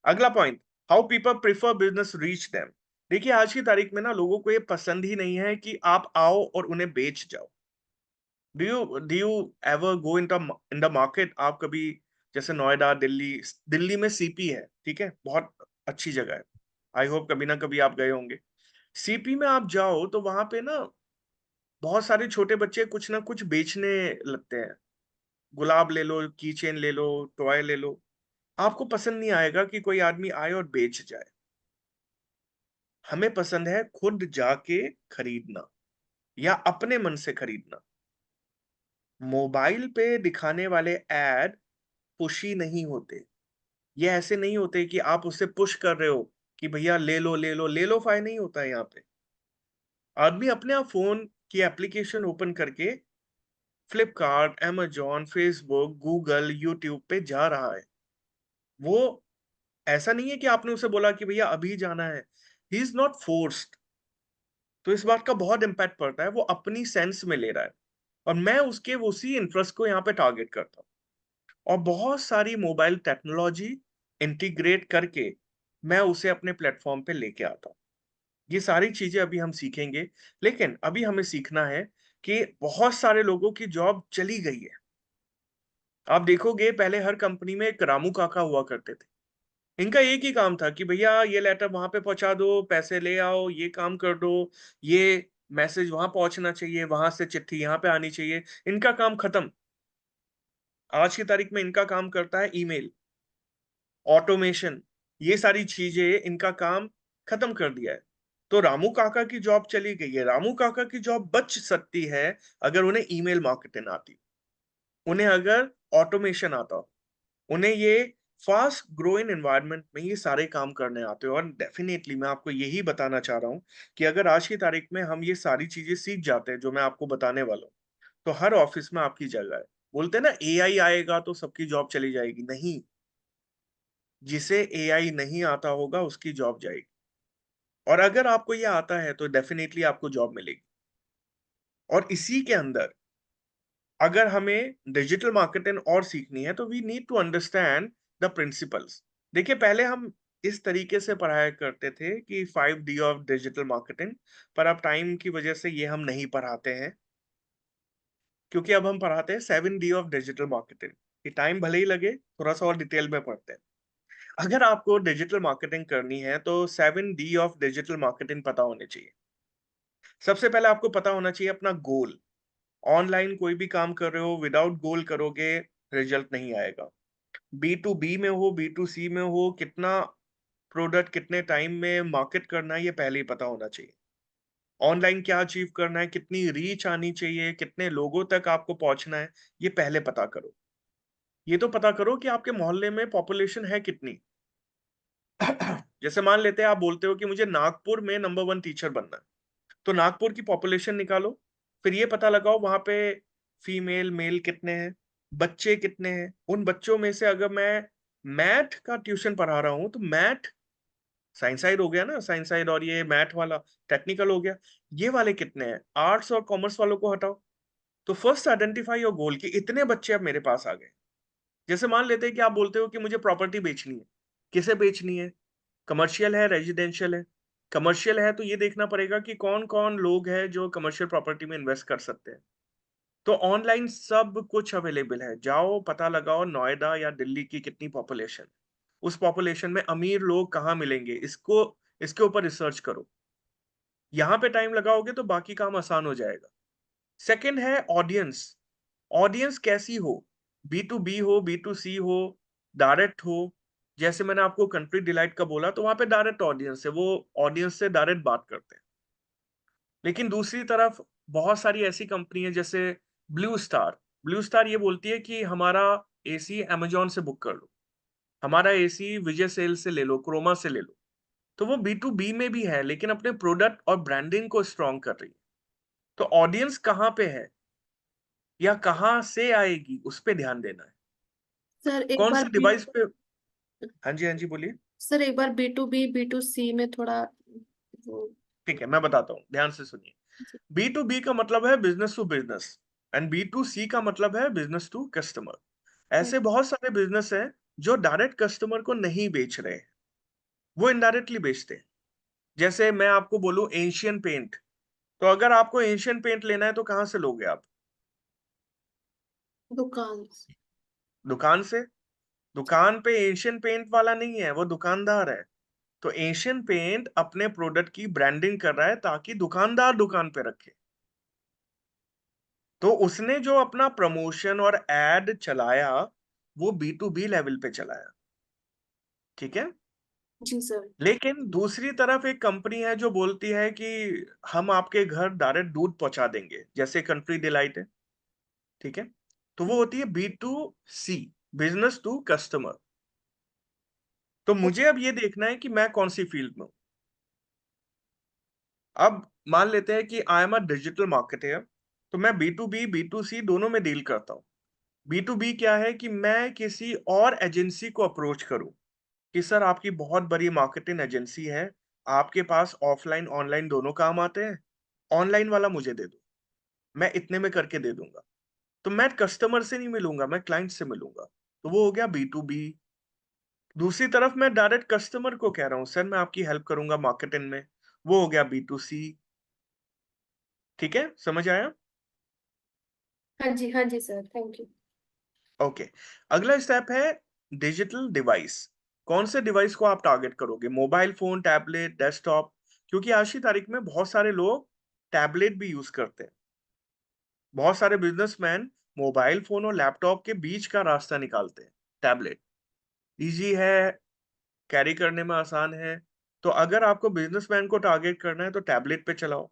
अगला point, how people prefer business reach them. देखिए, आज की तारीख में ना लोगों को ये पसंद ही नहीं है कि आप आओ और उन्हें बेच जाओ। Do you ever go in the market? आप कभी, जैसे नोएडा, दिल्ली, दिल्ली में सीपी है, ठीक है, बहुत अच्छी जगह है। आई होप कभी ना कभी आप गए होंगे। सीपी में आप जाओ तो वहां पे ना बहुत सारे छोटे बच्चे कुछ ना कुछ बेचने लगते हैं। गुलाब ले लो, की चेन ले लो, टॉय ले लो। आपको पसंद नहीं आएगा कि कोई आदमी आए और बेच जाए। हमें पसंद है खुद जाके खरीदना या अपने मन से खरीदना। मोबाइल पे दिखाने वाले ऐड पुशी नहीं होते। ये ऐसे नहीं होते कि आप उसे पुश कर रहे हो कि भैया ले लो ले लो ले लो, फाय नहीं होता है यहाँ पे। आदमी अपने आप फोन की एप्लीकेशन ओपन करके Flipkart, amazon, Facebook, Google, YouTube पे जा रहा है। वो ऐसा नहीं है कि आपने उसे बोला कि भैया अभी जाना है। He is not forced. तो इस बात का बहुत इंपैक्ट पड़ता है, वो अपनी सेंस में ले रहा है और मैं उसके उसी इंटरेस्ट को यहाँ पे टारगेट करता हूँ। और बहुत सारी मोबाइल टेक्नोलॉजी इंटीग्रेट करके मैं उसे अपने प्लेटफॉर्म पे लेके आता हूँ। ये सारी चीजें अभी हम सीखेंगे, लेकिन अभी हमें सीखना है कि बहुत सारे लोगों की जॉब चली गई है। आप देखोगे पहले हर कंपनी में एक रामू काका हुआ करते थे। इनका एक ही काम था कि भैया ये लेटर वहां पे पहुंचा दो, पैसे ले आओ, ये काम कर दो, ये मैसेज वहां पहुंचना चाहिए, वहां से चिट्ठी यहाँ पे आनी चाहिए। इनका काम खत्म। आज की तारीख में इनका काम करता है ईमेल, ऑटोमेशन, ये सारी चीजें इनका काम खत्म कर दिया है। तो रामू काका की जॉब चली गई है। रामू काका की जॉब बच सकती है अगर उन्हें ईमेल मार्केटिंग आती, उन्हें अगर ऑटोमेशन आता, उन्हें ये फास्ट ग्रोइंग एनवायरनमेंट में ये सारे काम करने आते हैं। और डेफिनेटली मैं आपको यही बताना चाह रहा हूं कि अगर आज की तारीख में हम ये सारी चीजें सीख जाते हैं जो मैं आपको बताने वाला हूँ, तो हर ऑफिस में आपकी जगह है। बोलते हैं ना एआई आएगा तो सबकी जॉब चली जाएगी, नहीं। जिसे एआई नहीं आता होगा उसकी जॉब जाएगी। और अगर आपको ये आता है तो डेफिनेटली आपको जॉब मिलेगी। और इसी के अंदर अगर हमें डिजिटल मार्केटिंग और सीखनी है तो we need to understand the principles. देखिए, पहले हम इस तरीके से पढ़ाया करते थे कि 5D ऑफ डिजिटल मार्केटिंग, पर अब टाइम की वजह से ये हम नहीं पढ़ाते हैं, क्योंकि अब हम पढ़ाते हैं 7D ऑफ डिजिटल मार्केटिंग। कि टाइम भले ही लगे, थोड़ा सा और डिटेल में पढ़ते हैं। अगर आपको डिजिटल मार्केटिंग करनी है तो 7D ऑफ डिजिटल मार्केटिंग पता होने चाहिए। सबसे पहले आपको पता होना चाहिए अपना गोल। ऑनलाइन कोई भी काम कर रहे हो, विदाउट गोल करोगे रिजल्ट नहीं आएगा। B2B में हो, B2C में हो, कितना प्रोडक्ट कितने टाइम में मार्केट करना है ये पहले ही पता होना चाहिए। ऑनलाइन क्या अचीव करना है, कितनी रीच आनी चाहिए, कितने लोगों तक आपको पहुंचना है, ये पहले पता करो। ये तो पता करो कि आपके मोहल्ले में पॉपुलेशन है कितनी। जैसे मान लेते हैं आप बोलते हो कि मुझे नागपुर में नंबर 1 टीचर बनना है, तो नागपुर की पॉपुलेशन निकालो, फिर ये पता लगाओ वहां पे फीमेल मेल कितने हैं, बच्चे कितने हैं। उन बच्चों में से अगर मैं मैथ का ट्यूशन पढ़ा रहा हूँ तो मैथ साइंस साइड हो गया ना, साइंस साइड, और ये मैथ वाला टेक्निकल हो गया, ये वाले कितने हैं। आर्ट्स और कॉमर्स वालों को हटाओ। तो फर्स्ट आइडेंटिफाई योर गोल कि इतने बच्चे अब मेरे पास आ गए। जैसे मान लेते हैं कि आप बोलते हो कि मुझे प्रॉपर्टी बेचनी है। किसे बेचनी है? कमर्शियल है, रेजिडेंशियल है? कमर्शियल है तो ये देखना पड़ेगा कि कौन कौन लोग हैं जो कमर्शियल प्रॉपर्टी में इन्वेस्ट कर सकते हैं। तो ऑनलाइन सब कुछ अवेलेबल है, जाओ पता लगाओ नोएडा या दिल्ली की कितनी पॉपुलेशन, उस पॉपुलेशन में अमीर लोग कहाँ मिलेंगे, इसको इसके ऊपर रिसर्च करो। यहाँ पे टाइम लगाओगे तो बाकी काम आसान हो जाएगा। सेकंड है ऑडियंस। ऑडियंस कैसी हो, बी टू बी हो, बी टू सी हो, डायरेक्ट हो। जैसे मैंने आपको कंट्री डिलाइट का बोला, तो वहां पे डायरेक्ट ऑडियंस है, वो ऑडियंस से डायरेक्ट बात करते हैं। लेकिन दूसरी तरफ बहुत सारी ऐसी कंपनी है जैसे ब्लू स्टार। ब्लू स्टार ये बोलती है कि हमारा एसी अमेजोन से बुक कर लो, हमारा एसी विजय सेल से ले लो, क्रोमा से ले लो। तो वो बी टू बी में भी है, लेकिन अपने प्रोडक्ट और ब्रांडिंग को स्ट्रॉन्ग कर रही है। तो ऑडियंस कहाँ पे है या कहाँ से आएगी, उस पे ध्यान देना है। सर एक कौन बार से डिवाइस पे। हाँ जी, हाँ जी, बोलिए। सर एक बार B2B B2C में थोड़ा वो। ठीक है, मैं बताता हूँ, ध्यान से सुनिए। बी टू बी का मतलब है business to business, and B to C का मतलब है बिजनेस टू कस्टमर। ऐसे बहुत सारे बिजनेस हैं जो डायरेक्ट कस्टमर को नहीं बेच रहे हैं, वो इनडायरेक्टली बेचते हैं। जैसे मैं आपको बोलूं एशियन पेंट, तो अगर आपको एशियन पेंट लेना है तो कहां से लोगे आप? दुकान से। दुकान से। दुकान पे एशियन पेंट वाला नहीं है, वो दुकानदार है। तो एशियन पेंट अपने प्रोडक्ट की ब्रांडिंग कर रहा है ताकि दुकानदार दुकान पे रखे। तो उसने जो अपना प्रमोशन और एड चलाया, वो बी टू बी लेवल पे चलाया। ठीक है। जी सर। लेकिन दूसरी तरफ एक कंपनी है जो बोलती है कि हम आपके घर डायरेक्ट दूध पहुंचा देंगे, जैसे कंट्री डिलाइट है। ठीक है। तो वो होती है B to C, business to customer. तो मुझे अब ये देखना है कि मैं कौन सी फील्ड में हूं। अब मान लेते हैं कि I am a digital marketer, तो मैं B to B B to C दोनों में डील करता हूं। बी टू बी क्या है कि मैं किसी और एजेंसी को अप्रोच करूं कि सर आपकी बहुत बड़ी मार्केटिंग एजेंसी है, आपके पास ऑफलाइन ऑनलाइन दोनों काम आते हैं, ऑनलाइन वाला मुझे दे दो, मैं इतने में करके दे दूंगा। तो मैं कस्टमर से नहीं मिलूंगा, मैं क्लाइंट से मिलूंगा। तो वो हो गया बी टू बी। दूसरी तरफ मैं डायरेक्ट कस्टमर को कह रहा हूँ सर मैं आपकी हेल्प करूंगा मार्केटिंग में, वो हो गया बी टू सी। ठीक है, समझ आया? हाँ जी सर, थैंक यू। ओके। अगला स्टेप है डिजिटल डिवाइस। कौन से डिवाइस को आप टारगेट करोगे, मोबाइल फोन, टैबलेट, डेस्कटॉप? क्योंकि आज की तारीख में बहुत सारे लोग टैबलेट भी यूज करते हैं। बहुत सारे बिजनेसमैन मोबाइल फोन और लैपटॉप के बीच का रास्ता निकालते हैं। टैबलेट इजी है, कैरी करने में आसान है। तो अगर आपको बिजनेसमैन को टारगेट करना है तो टैबलेट पे चलाओ।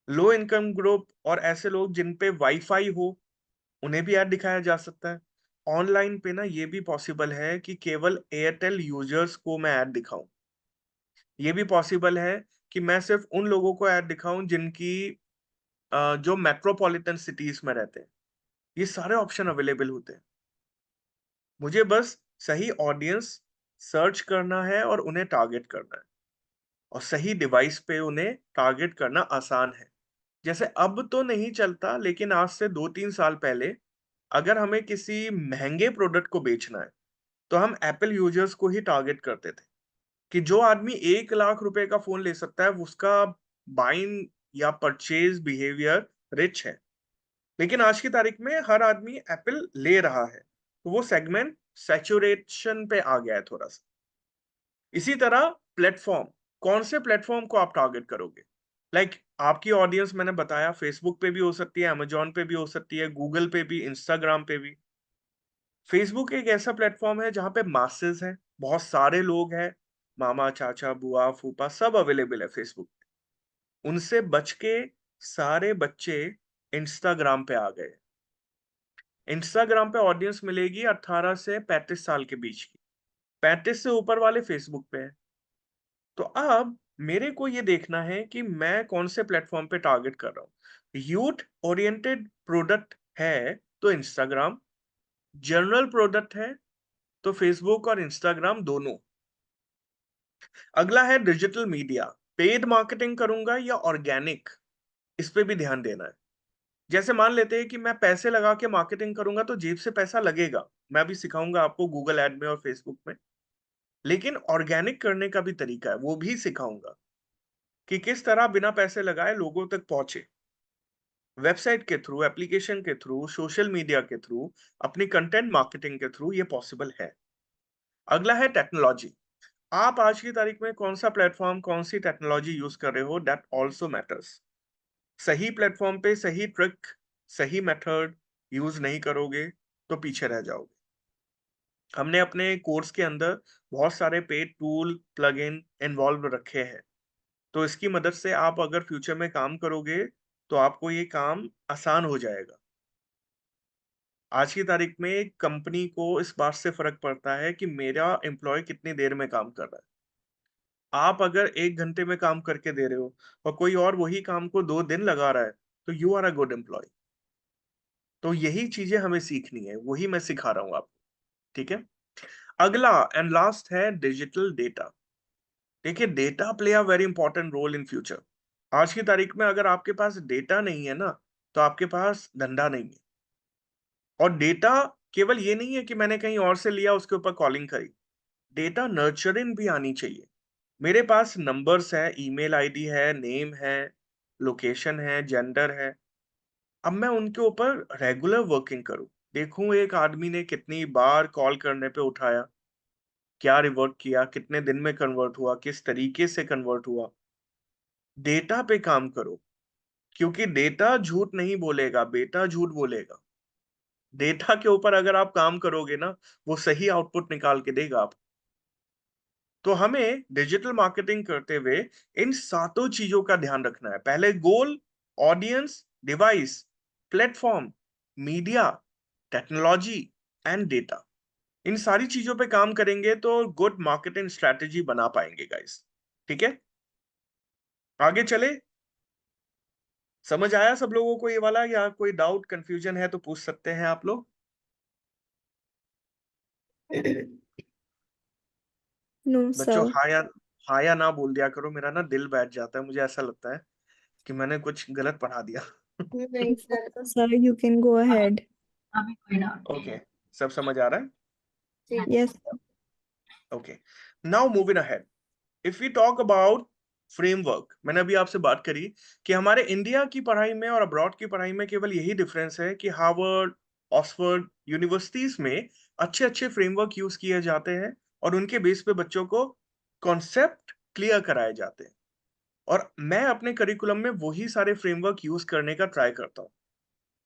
लो इनकम ग्रुप और ऐसे लोग जिन पे वाईफाई हो, उन्हें भी ऐड दिखाया जा सकता है। ऑनलाइन पे ना ये भी पॉसिबल है कि केवल एयरटेल यूजर्स को मैं ऐड दिखाऊं। ये भी पॉसिबल है कि मैं सिर्फ उन लोगों को ऐड दिखाऊं जिनकी जो मेट्रोपॉलिटन सिटीज में रहते हैं। ये सारे ऑप्शन अवेलेबल होते हैं। मुझे बस सही ऑडियंस सर्च करना है और उन्हें टारगेट करना है, और सही डिवाइस पे उन्हें टारगेट करना आसान है। जैसे अब तो नहीं चलता, लेकिन आज से 2-3 साल पहले अगर हमें किसी महंगे प्रोडक्ट को बेचना है तो हम एप्पल यूजर्स को ही टारगेट करते थे कि जो आदमी 1 लाख रुपए का फोन ले सकता है उसका बाइंग या परचेज बिहेवियर रिच है। लेकिन आज की तारीख में हर आदमी एप्पल ले रहा है, तो वो सेगमेंट सैचुरेशन पे आ गया है थोड़ा सा। इसी तरह प्लेटफॉर्म, कौन से प्लेटफॉर्म को आप टारगेट करोगे? आपकी ऑडियंस मैंने बताया फेसबुक पे भी हो सकती है, अमेजोन पे भी हो सकती है, गूगल पे भी, इंस्टाग्राम पे भी। फेसबुक एक ऐसा प्लेटफॉर्म है जहां पे मासेस हैं, बहुत सारे लोग हैं, मामा चाचा बुआ फूफा सब अवेलेबल है फेसबुक पे। उनसे बच के सारे बच्चे इंस्टाग्राम पे आ गए। इंस्टाग्राम पे ऑडियंस मिलेगी 18 से 35 साल के बीच की, 35 से ऊपर वाले फेसबुक पे हैं। तो अब मेरे को ये देखना है कि मैं कौन से प्लेटफॉर्म पे टारगेट कर रहा हूँ। यूथ ओरिएंटेड प्रोडक्ट है तो इंस्टाग्राम, जनरल प्रोडक्ट है तो फेसबुक और इंस्टाग्राम दोनों। अगला है डिजिटल मीडिया, पेड मार्केटिंग करूंगा या ऑर्गेनिक, इस पे भी ध्यान देना है। जैसे मान लेते हैं कि मैं पैसे लगा के मार्केटिंग करूंगा तो जेब से पैसा लगेगा, मैं भी सिखाऊंगा आपको गूगल एड में और फेसबुक में। लेकिन ऑर्गेनिक करने का भी तरीका है, वो भी सिखाऊंगा कि किस तरह बिना पैसे लगाए लोगों तक पहुंचे, वेबसाइट के थ्रू, एप्लीकेशन के थ्रू, सोशल मीडिया के थ्रू, अपनी कंटेंट मार्केटिंग के थ्रू, ये पॉसिबल है। अगला है टेक्नोलॉजी। आप आज की तारीख में कौन सा प्लेटफॉर्म, कौन सी टेक्नोलॉजी यूज कर रहे हो, दैट ऑल्सो मैटर्स। सही प्लेटफॉर्म पे सही ट्रिक, सही मेथड यूज नहीं करोगे तो पीछे रह जाओगे। हमने अपने कोर्स के अंदर बहुत सारे paid tool, plug in involve रखे हैं, तो इसकी मदद से आप अगर फ्यूचर में काम करोगे तो आपको ये काम आसान हो जाएगा। आज की तारीख में कंपनी को इस बात से फर्क पड़ता है कि मेरा एम्प्लॉय कितनी देर में काम कर रहा है। आप अगर 1 घंटे में काम करके दे रहे हो और कोई और वही काम को 2 दिन लगा रहा है तो you are a good employee. तो यही चीजें हमें सीखनी है, वही मैं सिखा रहा हूं आपको। ठीक है, अगला एंड लास्ट है डिजिटल डेटा। देखिए, data play a very important role in future. आज की तारीख में अगर आपके पास डेटा नहीं है ना, तो आपके पास धंधा नहीं है। और डेटा केवल ये नहीं है कि मैंने कहीं और से लिया उसके ऊपर कॉलिंग करी, डेटा नर्चरिंग भी आनी चाहिए। मेरे पास नंबर्स है, ईमेल आईडी है, नेम है, लोकेशन है, जेंडर है। अब मैं उनके ऊपर रेगुलर वर्किंग करूं, देखूं एक आदमी ने कितनी बार कॉल करने पे उठाया, क्या रिवर्ट किया, कितने दिन में कन्वर्ट हुआ, किस तरीके से कन्वर्ट हुआ। डेटा पे काम करो, क्योंकि डेटा झूठ नहीं बोलेगा, बेटा झूठ बोलेगा। डेटा के ऊपर अगर आप काम करोगे ना, वो सही आउटपुट निकाल के देगा आप। तो हमें डिजिटल मार्केटिंग करते हुए इन सातों चीजों का ध्यान रखना है। पहले goal, audience, device, platform, media, technology and data. इन सारी चीजों पे काम करेंगे तो गुड मार्केटिंग स्ट्रेटेजी बना पाएंगे गाइस। ठीक है, आगे चले। समझ आया सब लोगों को ये वाला, या कोई डाउट कंफ्यूजन है तो पूछ सकते हैं आप लोग। नो बच्चों सर। हाँ या ना बोल दिया करो, मेरा ना दिल बैठ जाता है, मुझे ऐसा लगता है कि मैंने कुछ गलत पढ़ा दिया। नहीं sir, sir you can go ahead. अभी कोई डाउट नहीं ओके, है। सब समझ आ रहा है। Yes sir. Okay, now moving ahead, if we talk about framework. मैंने अभी आपसे बात करी कि हमारे इंडिया की पढ़ाई में और अब्रॉड की पढ़ाई में केवल यही डिफरेंस है कि हार्वर्ड, ऑक्सफोर्ड यूनिवर्सिटीज में अच्छे अच्छे फ्रेमवर्क यूज किए जाते हैं और उनके बेस पे बच्चों को कॉन्सेप्ट क्लियर कराए जाते हैं। और मैं अपने करिकुलम में वही सारे फ्रेमवर्क यूज करने का ट्राई करता हूँ।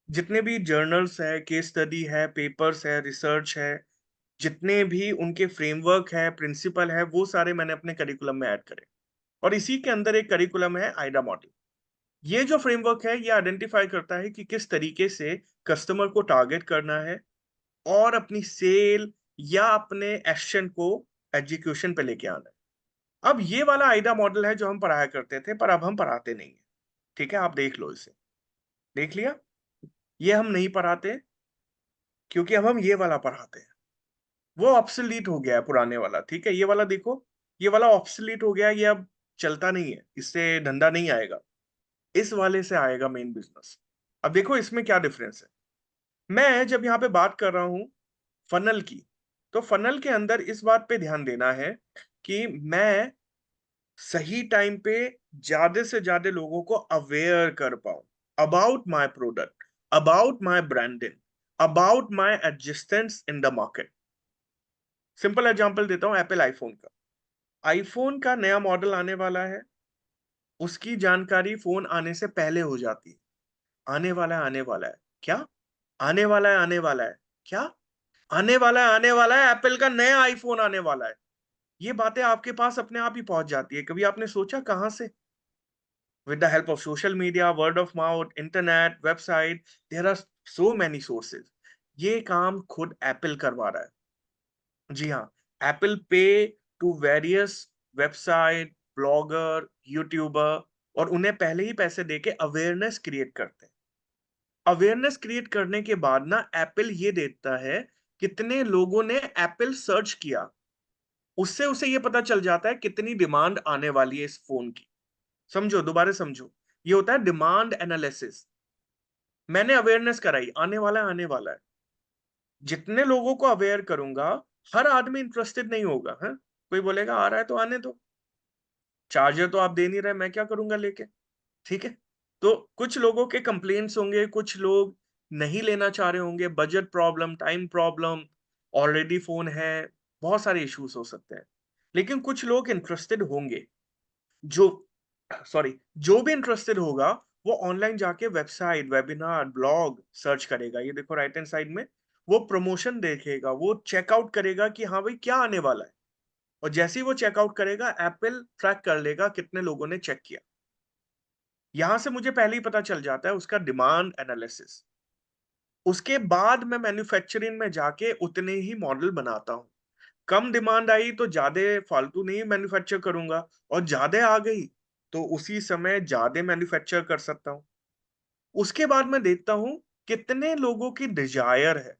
जितने भी जर्नल्स है, केस स्टडी है, पेपर्स है, रिसर्च है, जितने भी उनके फ्रेमवर्क है, प्रिंसिपल है, वो सारे मैंने अपने करिकुलम में ऐड करे। और इसी के अंदर एक करिकुलम है आइडा मॉडल। ये जो फ्रेमवर्क है ये आइडेंटिफाई करता है कि किस तरीके से कस्टमर को टारगेट करना है और अपनी सेल या अपने एक्शन को एग्जीक्यूशन पे लेके आना है। अब ये वाला आइडा मॉडल है जो हम पढ़ाया करते थे, पर अब हम पढ़ाते नहीं है। ठीक है, आप देख लो इसे, देख लिया, ये हम नहीं पढ़ाते क्योंकि अब हम ये वाला पढ़ाते हैं। वो ऑब्सोलीट हो गया है पुराने वाला। ठीक है, ये वाला देखो, ये वाला ऑब्सोलीट हो गया, ये अब चलता नहीं है, इससे धंधा नहीं आएगा, इस वाले से आएगा मेन बिजनेस। अब देखो इसमें क्या डिफरेंस है। मैं जब यहाँ पे बात कर रहा हूं फनल की, तो फनल के अंदर इस बात पे ध्यान देना है कि मैं सही टाइम पे ज्यादा से ज्यादा लोगों को अवेयर कर पाऊं about my product, about my branding, about my existence in the market. Simple example देता हूं, एप्पल आईफोन का। आईफोन का नया मॉडल आने वाला है, उसकी जानकारी फोन आने से पहले हो जाती है। आने वाला है, आने वाला है, क्या आने वाला है, आने वाला है, क्या आने वाला है, आने वाला है, एप्पल का नया आईफोन आने वाला है। ये बातें आपके पास अपने आप ही पहुंच जाती है। कभी आपने सोचा कहां से? with the help of social media, word of mouth, internet, website, there are so many sources. ये काम खुद एप्पल करवा रहा है। जी हाँ, Apple pay to various website, blogger, YouTuber, और उन्हें पहले ही पैसे देके अवेयरनेस क्रिएट करते हैं। अवेयरनेस क्रिएट करने के बाद ना एप्पल ये देता है कितने लोगों ने एप्पल सर्च किया, उससे उसे ये पता चल जाता है कितनी डिमांड आने वाली है इस फोन की। समझो, दोबारा समझो, ये होता है डिमांड एनालिसिस। मैंने अवेयरनेस कराई, आने वाला है, आने वाला है। जितने लोगों को अवेयर करूंगा, हर आदमी इंटरेस्टेड नहीं होगा। है, कोई बोलेगा आ रहा है तो आने दो, चार्जर तो आप दे नहीं रहे, मैं क्या करूंगा लेके। ठीक है, तो कुछ लोगों के कंप्लेंट्स होंगे, कुछ लोग नहीं लेना चाह रहे होंगे, budget problem, time problem, already phone है, बहुत सारे इश्यूज हो सकते हैं। लेकिन कुछ लोग इंटरेस्टेड होंगे, जो जो भी इंटरेस्टेड होगा वो ऑनलाइन जाके वेबसाइट, वेबिनार, ब्लॉग सर्च करेगा। ये देखो राइट हैंड साइड में, वो प्रमोशन देखेगा, वो चेकआउट करेगा कि हाँ भाई क्या आने वाला है। और जैसे ही वो चेकआउट करेगा, एप्पल ट्रैक कर लेगा कितने लोगों ने चेक किया। यहां से मुझे पहले ही पता चल जाता है उसका डिमांड एनालिसिस। उसके बाद मैं मैन्युफैक्चरिंग में जाके उतने ही मॉडल बनाता हूं। कम डिमांड आई तो ज्यादा फालतू नहीं मैन्युफैक्चर करूंगा, और ज्यादा आ गई तो उसी समय ज्यादा मैन्युफैक्चर कर सकता हूं। उसके बाद मैं देखता हूं कितने लोगों की डिजायर है।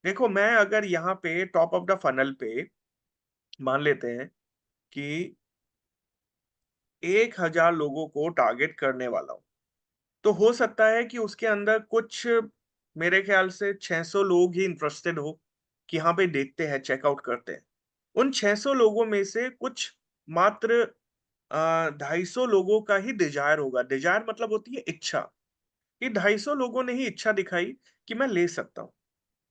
देखो, मैं अगर यहाँ पे टॉप ऑफ द फनल पे मान लेते हैं कि 1000 लोगों को टारगेट करने वाला हूं, तो हो सकता है कि उसके अंदर कुछ, मेरे ख्याल से 600 लोग ही इंटरेस्टेड हो कि यहाँ पे देखते हैं, चेकआउट करते हैं। उन 600 लोगों में से कुछ मात्र 250 लोगों का ही डिजायर होगा। डिजायर मतलब होती है इच्छा, कि 250 लोगों ने ही इच्छा दिखाई कि मैं ले सकता हूँ।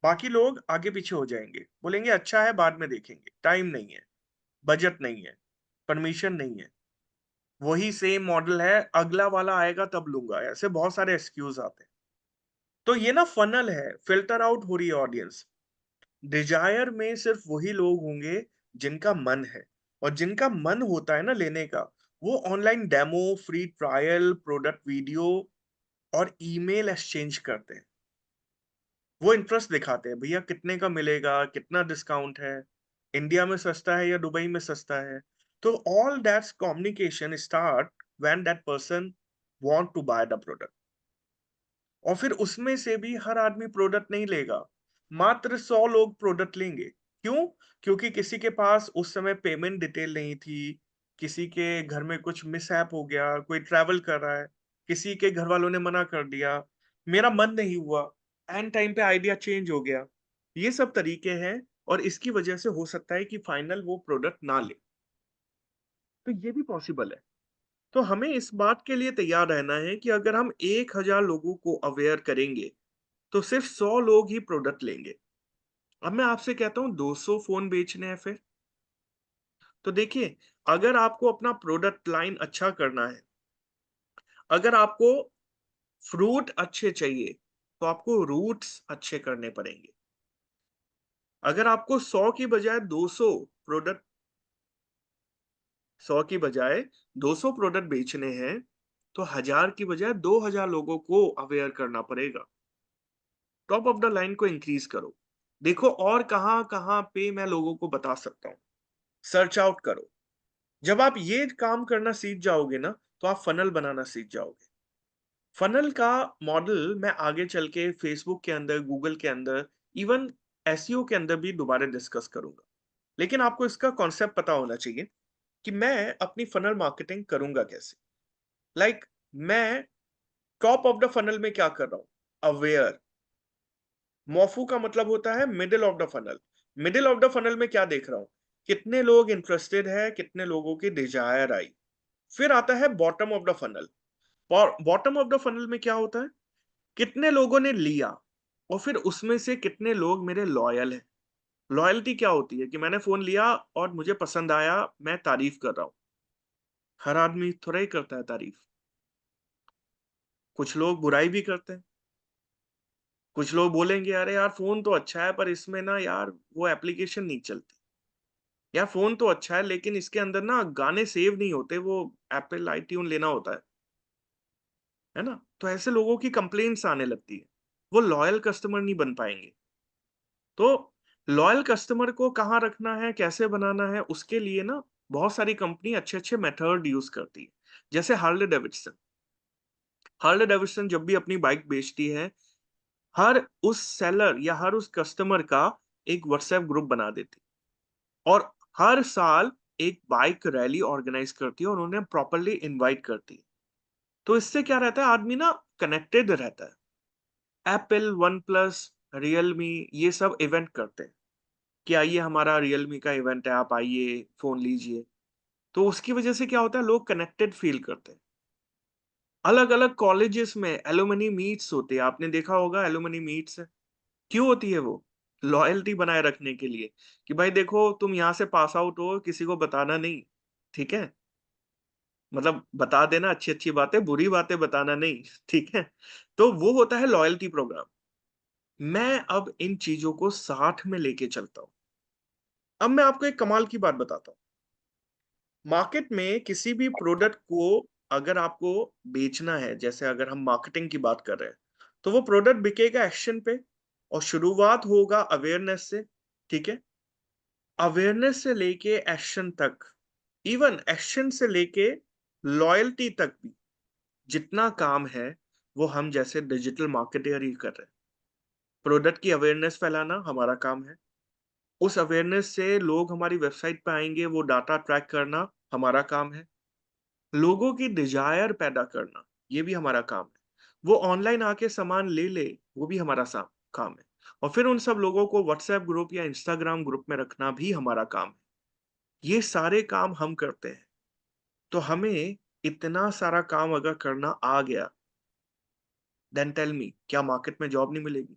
बाकी लोग आगे पीछे हो जाएंगे, बोलेंगे अच्छा है बाद में देखेंगे, टाइम नहीं है, बजट नहीं है, परमिशन नहीं है, वही सेम मॉडल है, अगला वाला आएगा तब लूंगा। ऐसे बहुत सारे एक्सक्यूज आते हैं। तो ये ना फनल है, फिल्टर आउट हो रही है ऑडियंस। डिजायर में सिर्फ वही लोग होंगे जिनका मन है, और जिनका मन होता है ना लेने का, वो online demo, free trial, product video और ईमेल एक्सचेंज करते हैं। वो इंटरेस्ट दिखाते हैं, भैया कितने का मिलेगा, कितना डिस्काउंट है, इंडिया में सस्ता है या दुबई में सस्ता है। तो all that's communication start when that person want to buy the product. और फिर उसमें से भी हर आदमी प्रोडक्ट नहीं लेगा, मात्र 100 लोग प्रोडक्ट लेंगे। क्यों? क्योंकि किसी के पास उस समय पेमेंट डिटेल नहीं थी, किसी के घर में कुछ मिसहैप हो गया, कोई ट्रैवल कर रहा है, किसी के घर वालों ने मना कर दिया, मेरा मन नहीं हुआ, एंड टाइम पे आइडिया चेंज हो गया। ये सब तरीके हैं, और इसकी वजह से हो सकता है कि फाइनल वो प्रोडक्ट ना ले। तो ये भी पॉसिबल है। तो हमें इस बात के लिए तैयार रहना है कि अगर हम 1000 लोगों को अवेयर करेंगे तो सिर्फ 100 लोग ही प्रोडक्ट लेंगे। अब मैं आपसे कहता हूं 200 फोन बेचने हैं फिर। तो देखिए, अगर आपको अपना प्रोडक्ट लाइन अच्छा करना है, अगर आपको फ्रूट अच्छे चाहिए, तो आपको रूट्स अच्छे करने पड़ेंगे। अगर आपको 100 की बजाय 200 प्रोडक्ट 100 की बजाय 200 प्रोडक्ट बेचने हैं, तो 1000 की बजाय 2000 लोगों को अवेयर करना पड़ेगा। टॉप ऑफ द लाइन को इंक्रीज करो। देखो और कहां कहां पे मैं लोगों को बता सकता हूं, सर्च आउट करो। जब आप ये काम करना सीख जाओगे ना, तो आप फनल बनाना सीख जाओगे। फनल का मॉडल मैं आगे चल के फेसबुक के अंदर, गूगल के अंदर, इवन एसईओ के अंदर भी दोबारा डिस्कस करूंगा। लेकिन आपको इसका कॉन्सेप्ट पता होना चाहिए कि मैं अपनी फनल मार्केटिंग करूंगा कैसे। लाइक मैं टॉप ऑफ द फनल में क्या कर रहा हूं, अवेयर। मोफू का मतलब होता है middle of the funnel. Middle of the funnel में क्या देख रहा हूं, कितने लोग इंटरेस्टेड है, कितने लोगों की डिजायर आई। फिर आता है बॉटम ऑफ द फनल। और बॉटम ऑफ द फनल में क्या होता है, कितने लोगों ने लिया, और फिर उसमें से कितने लोग मेरे लॉयल हैं। लॉयल्टी क्या होती है कि मैंने फोन लिया और मुझे पसंद आया, मैं तारीफ कर रहा हूं। हर आदमी थोड़ा ही करता है तारीफ, कुछ लोग बुराई भी करते हैं। कुछ लोग बोलेंगे अरे यार फोन तो अच्छा है, पर इसमें ना यार वो एप्लीकेशन नहीं चलती। यार फोन तो अच्छा है लेकिन इसके अंदर ना गाने सेव नहीं होते, वो एप्पल आईट्यून लेना होता है ना। तो ऐसे लोगों की कंप्लेंट्स आने लगती है, वो लॉयल कस्टमर नहीं बन पाएंगे। तो लॉयल कस्टमर को कहाँ रखना है, कैसे बनाना है, उसके लिए ना बहुत सारी कंपनी अच्छे-अच्छे मेथड यूज करती है। जैसे हार्ले डेविडसन। हार्ले डेविडसन जब भी अपनी बाइक बेचती है, हर उस सेलर या हर उस कस्टमर का एक व्हाट्सएप ग्रुप बना देती है और हर साल एक बाइक रैली ऑर्गेनाइज करती है और उन्हें प्रॉपर्ली इनवाइट करती है। तो इससे क्या रहता है, आदमी ना कनेक्टेड रहता है। एप्पल, वन प्लस, रियलमी ये सब इवेंट करते हैं कि आइए हमारा रियलमी का इवेंट है, आप आइए, फ़ोन लीजिए। तो उसकी वजह से क्या होता है, लोग कनेक्टेड फ़ील करते हैं। अलग-अलग कॉलेजेस में एलुमनी मीट्स होते हैं, आपने देखा होगा एलुमनी मीट्स, क्यों होती है वो? लॉयल्टी बनाए रखने के लिए, कि भाई देखो तुम यहाँ से पास आउट हो, किसी को बताना नहीं, ठीक है? मतलब बता देना अच्छी-अच्छी बातें, बुरी बातें बताना नहीं, ठीक है? तो वो होता है लॉयल्टी प्रोग्राम। मैं अब इन चीज़ों को साथ में लेके चलता हूँ। अब मैं आपको एक कमाल की बात बताता हूँ। मार्केट में किसी भी प्रोडक्ट को अगर आपको बेचना है, जैसे अगर हम मार्केटिंग की बात कर रहे हैं, तो वो प्रोडक्ट बिकेगा एक्शन पे और शुरुआत होगा अवेयरनेस से, ठीक है? अवेयरनेस से लेके एक्शन तक, इवन एक्शन से लेके लॉयल्टी तक भी जितना काम है, वो हम जैसे डिजिटल मार्केटर ही कर रहे हैं। प्रोडक्ट की अवेयरनेस फैलाना हमारा काम है। उस अवेयरनेस से लोग हमारी वेबसाइट पे आएँगे, वो डाटा ट्रैक करना हमारा काम है। लोगों की डिज़ायर पैदा करना, ये भी हमारा काम है। वो ऑनलाइन आके सामान ले ले, वो भी हमारा सा काम है। और फिर उन सब लोगों को व्हाट्सएप ग्रुप या इंस्टाग्राम ग्रुप में रखना भी हमारा काम है। ये सारे काम हम करते हैं। तो हमें इतना सारा काम अगर करना आ गया, देन टेल मी क्या मार्केट में जॉब नहीं मिलेगी?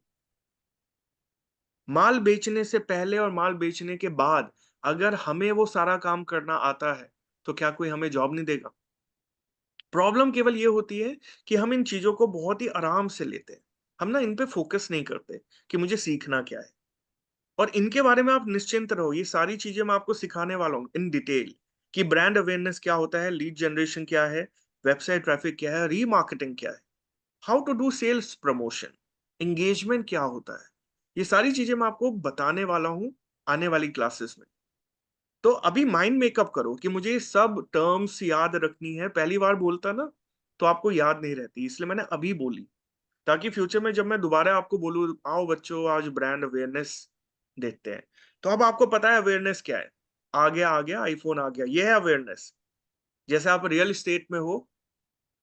माल बेचने से पहले और माल बेचने के बाद अगर हमें वो सारा काम करना आता है, तो क्या कोई हमें जॉब नहीं देगा? प्रॉब्लम केवल ये होती है कि हम इन चीज़ों को बहुत ही आराम से लेते हैं। हम ना इन पे फ़ोकस नहीं करते कि मुझे सीखना क्या है। और इनके बारे में आप निश्चिंत रहो, ये सारी चीज़ें मैं आपको सिखाने वाला हूँ इन डिटेल कि ब्रांड अवेयरनेस क्या होता है, लीड जनरेशन क्या है, वेबसाइट ट्रैफिक क्या है, रीमार्केटिंग क्या है, how to do sales promotion, engagement क्या होता है। ये सारी चीज़ें मैं आपको बताने वाला हूँ आने वाली क्लासेस में। तो अभी माइंड मेकअप करो कि मुझे ये सब टर्म्स याद रखनी है। पहली बार बोलता ना, तो आपको याद नहीं रहती, इसलिए मैंने अभी बोली, ताकि फ्यूचर में जब मैं दोबारा आपको बोलूँ, आओ बच्चों आज ब्रांड अवेयरनेस देखते हैं, तो अब आपको पता है अवेयरनेस क्या है। आ गया आईफ़ोन आ गया, ये है अवेयरनेस। जैसे आप रियल एस्टेट में हो,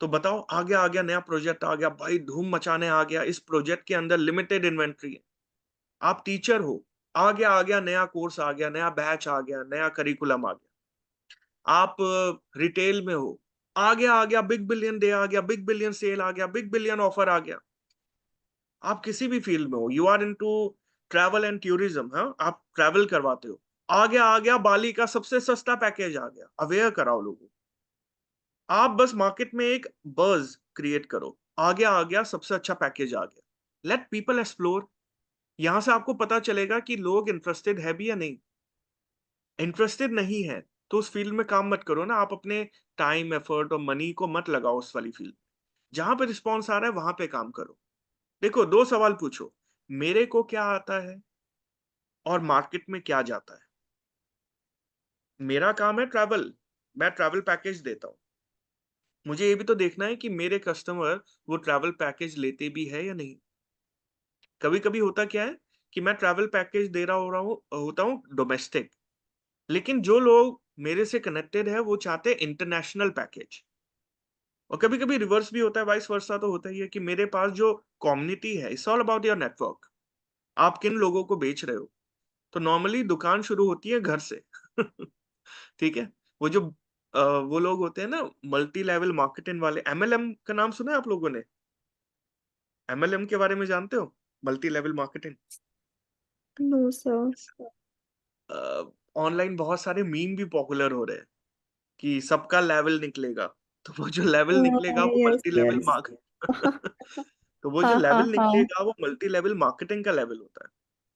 तो बताओ आ गया नया प्रोजेक्ट आ गया, भाई धूम मचाने आ गया, इस प्रोजेक्ट के अंदर लिमिटेड इन्वेंटरी है। आप टीचर हो, आ गया नया कोर्स आ गया, नया बैच आ गया, नया करिकुलम आ गया। आप रिटेल में हो, आ गया बिग बिलियन डे आ गया, बिग बिलियन सेल आ गया, बिग बिलियन ऑफर आ गया। आप किसी भी फील्ड में हो, you are into travel and tourism, हाँ, आप ट्रैवल करवाते हो। आ गया बाली का सबसे सस्ता पैकेज आ गया, अवेयर कराओ लोगों को। आप बस मार्केट में एक बज़ क्रिएट करो, आ गया सबसे अच्छा पैकेज आ गया। लेट पीपल एक्सप्लोर, यहाँ से आपको पता चलेगा कि लोग इंटरेस्टेड है भी या नहीं। इंटरेस्टेड नहीं है, तो उस फ़ील्ड में काम मत करो ना, आप अपने टाइम, एफर्ट और मनी को मत लगाओ उस वाली फ़ील्ड। जहाँ पे रिस्पॉन्स आ रहा है, वहाँ पे काम करो। देखो 2 सवाल पूछो, मेरे को क्या आता है और मार्केट में क्या जाता है? मेरा काम है ट्रैवल, मैं ट्रैवल पैकेज देता हूँ। मुझे ये भी तो देखना है कि मेरे कस्टमर वो ट्रैवल पैकेज लेते भी हैं या नहीं? कभी-कभी होता क्या है कि मैं ट्रैवल पैकेज दे रहा होता हूँ डोमेस्टिक, लेकिन जो लोग मेरे से कनेक्टेड है, वो चाहते हैं इंटरनेशनल पैकेज। और कभी-कभी रिवर्स भी होता है, वाइस वर्सा तो होता ही है कि मेरे पास जो कम्युनिटी है, it's all about your network. आप किन लोगों को बेच रहे हो? तो नॉर्मली दुकान शुरू होती है घर से। ठीक है? वो जो वो लोग होते हैं ना मल्टी लेवल मार्केटिंग वाले, एमएलएम का नाम सुना है आप लोगों ने? एमएलएम के बारे में जानते हो? Multi level marketing. No sir. Online बहुत सारे मीम भी पॉपुलर हो रहे हैं कि सबका लेवल निकलेगा। तो वो जो लेवल निकलेगा वो yes multi level yes. Mark तो वो जो हाँ हाँ लेवल हाँ। निकलेगा वो मल्टी लेवल मार्केटिंग का लेवल होता है।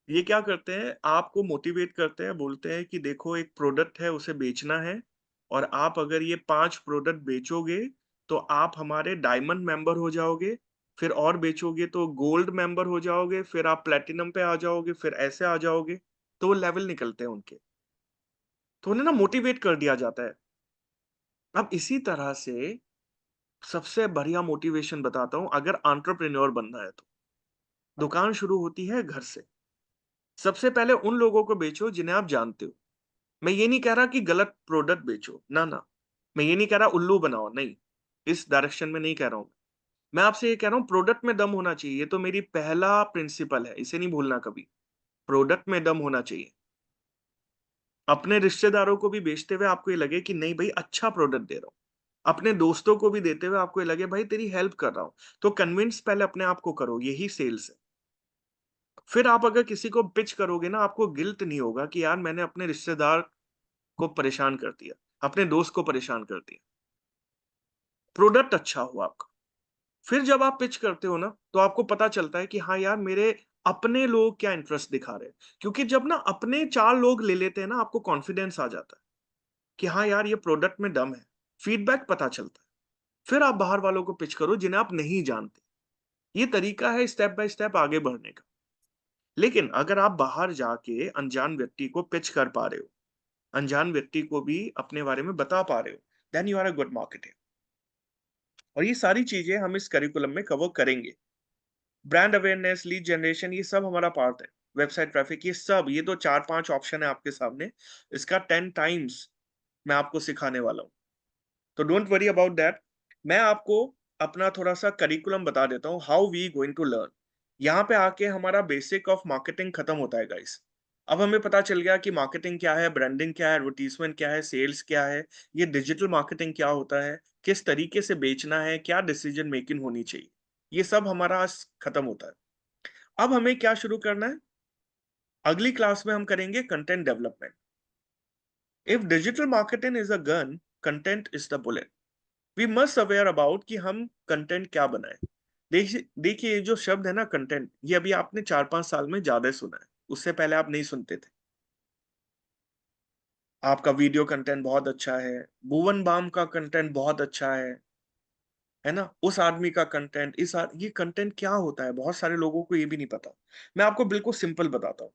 ये क्या करते हैं, आपको मोटिवेट करते हैं, बोलते हैं कि देखो एक प्रोडक्ट है उसे बेचना है और आप अगर ये 5 प्रोडक्ट बेचोगे तो आप हमारे डायमंड मेंबर हो जाओगे, फिर और बेचोगे तो गोल्ड मेंबर हो जाओगे, फिर आप प्लैटिनम पे आ जाओगे, फिर ऐसे आ जाओगे। तो वो लेवल निकलते हैं उनके। तो उन्हें ना मोटिवेट कर दिया जाता है। अब इसी तरह से सबसे बढ़िया मोटिवेशन बताता हूँ, अगर एंटरप्रेन्योर बनना है तो दुकान शुरू होती है घर से। सबसे पहले उन लोगों को बेचो जिन्हें आप जानते हो। मैं ये नहीं कह रहा कि गलत प्रोडक्ट बेचो, ना ना। मैं ये नहीं कह रहा उल्लू बनाओ, नहीं, इस डायरेक्शन में नहीं कह रहा हूं। मैं आपसे ये कह रहा हूं प्रोडक्ट में दम होना चाहिए। ये तो मेरी पहला प्रिंसिपल है, इसे नहीं भूलना कभी। प्रोडक्ट में दम होना चाहिए। अपने रिश्तेदारों को भी बेचते हुए आपको ये लगे कि नहीं भाई अच्छा प्रोडक्ट दे रहा हूं। अपने दोस्तों को भी देते हुए आपको ये लगे भाई तेरी हेल्प कर रहा हूं। तो कन्विंस पहले अपने आप को करो, यही सेल्स है। फिर आप अगर किसी को पिच करोगे ना, आपको गिल्ट नहीं होगा कि यार मैंने अपने रिश्तेदार को परेशान कर दिया, अपने दोस्त को परेशान कर दिया। प्रोडक्ट अच्छा हो आपका। फिर जब आप पिच करते हो ना, तो आपको पता चलता है कि हाँ यार, मेरे अपने लोग क्या इंटरेस्ट दिखा रहे हैं। क्योंकि जब ना अपने 4 लोग ले लेते हैं ना, आपको कॉन्फिडेंस आ जाता है कि हाँ यार, ये प्रोडक्ट में दम है। फीडबैक पता चलता है। फिर आप बाहर वालों को पिच करो जिन्हें आप नहीं जानते। ये तरीका है स्टेप बाय स्टेप आगे बढ़ने का। लेकिन अगर आप बाहर जाके अनजान व्यक्ति को पिच कर पा रहे हो, अनजान व्यक्ति को भी अपने बारे में बता पा रहे हो, then you are a good marketer. और ये सारी चीजें हम इस करिकुलम में कवर करेंगे। ब्रांड अवेयरनेस, लीड जनरेशन, ये सब हमारा पार्ट है। वेबसाइट ट्रैफिक, ये सब, ये तो 4-5 ऑप्शन है आपके सामने। इसका 10 टाइम्स मैं आपको सिखाने वाला हूँ। तो डोंट वरी अबाउट दैट। मैं आपको अपना थोड़ा सा करिकुलम बता देता हूँ, how we going to learn. यहाँ पे आके हमारा बेसिक ऑफ मार्केटिंग खत्म होता है गाइस। अब हमें पता चल गया कि मार्केटिंग क्या है, ब्रांडिंग क्या है, एडवर्टीजमेंट क्या है, सेल्स क्या है, ये डिजिटल मार्केटिंग क्या होता है, किस तरीके से बेचना है, क्या डिसीजन मेकिंग होनी चाहिए। ये सब हमारा आज खत्म होता है। अब हमें क्या शुरू करना है? अगली क्लास में हम करेंगे content development. If digital marketing is a gun, content is the bullet. We must aware about कि हम कंटेंट क्या बनाए। देखिए ये जो शब्द है ना कंटेंट, ये अभी आपने 4-5 साल में ज्यादा सुना है। उससे पहले आप नहीं सुनते थे। आपका वीडियो कंटेंट बहुत अच्छा है, भुवन बाम का कंटेंट बहुत अच्छा है ना? उस आदमी का कंटेंट, ये कंटेंट क्या होता है, बहुत सारे लोगों को ये भी नहीं पता। मैं आपको बिल्कुल सिंपल बताता हूँ।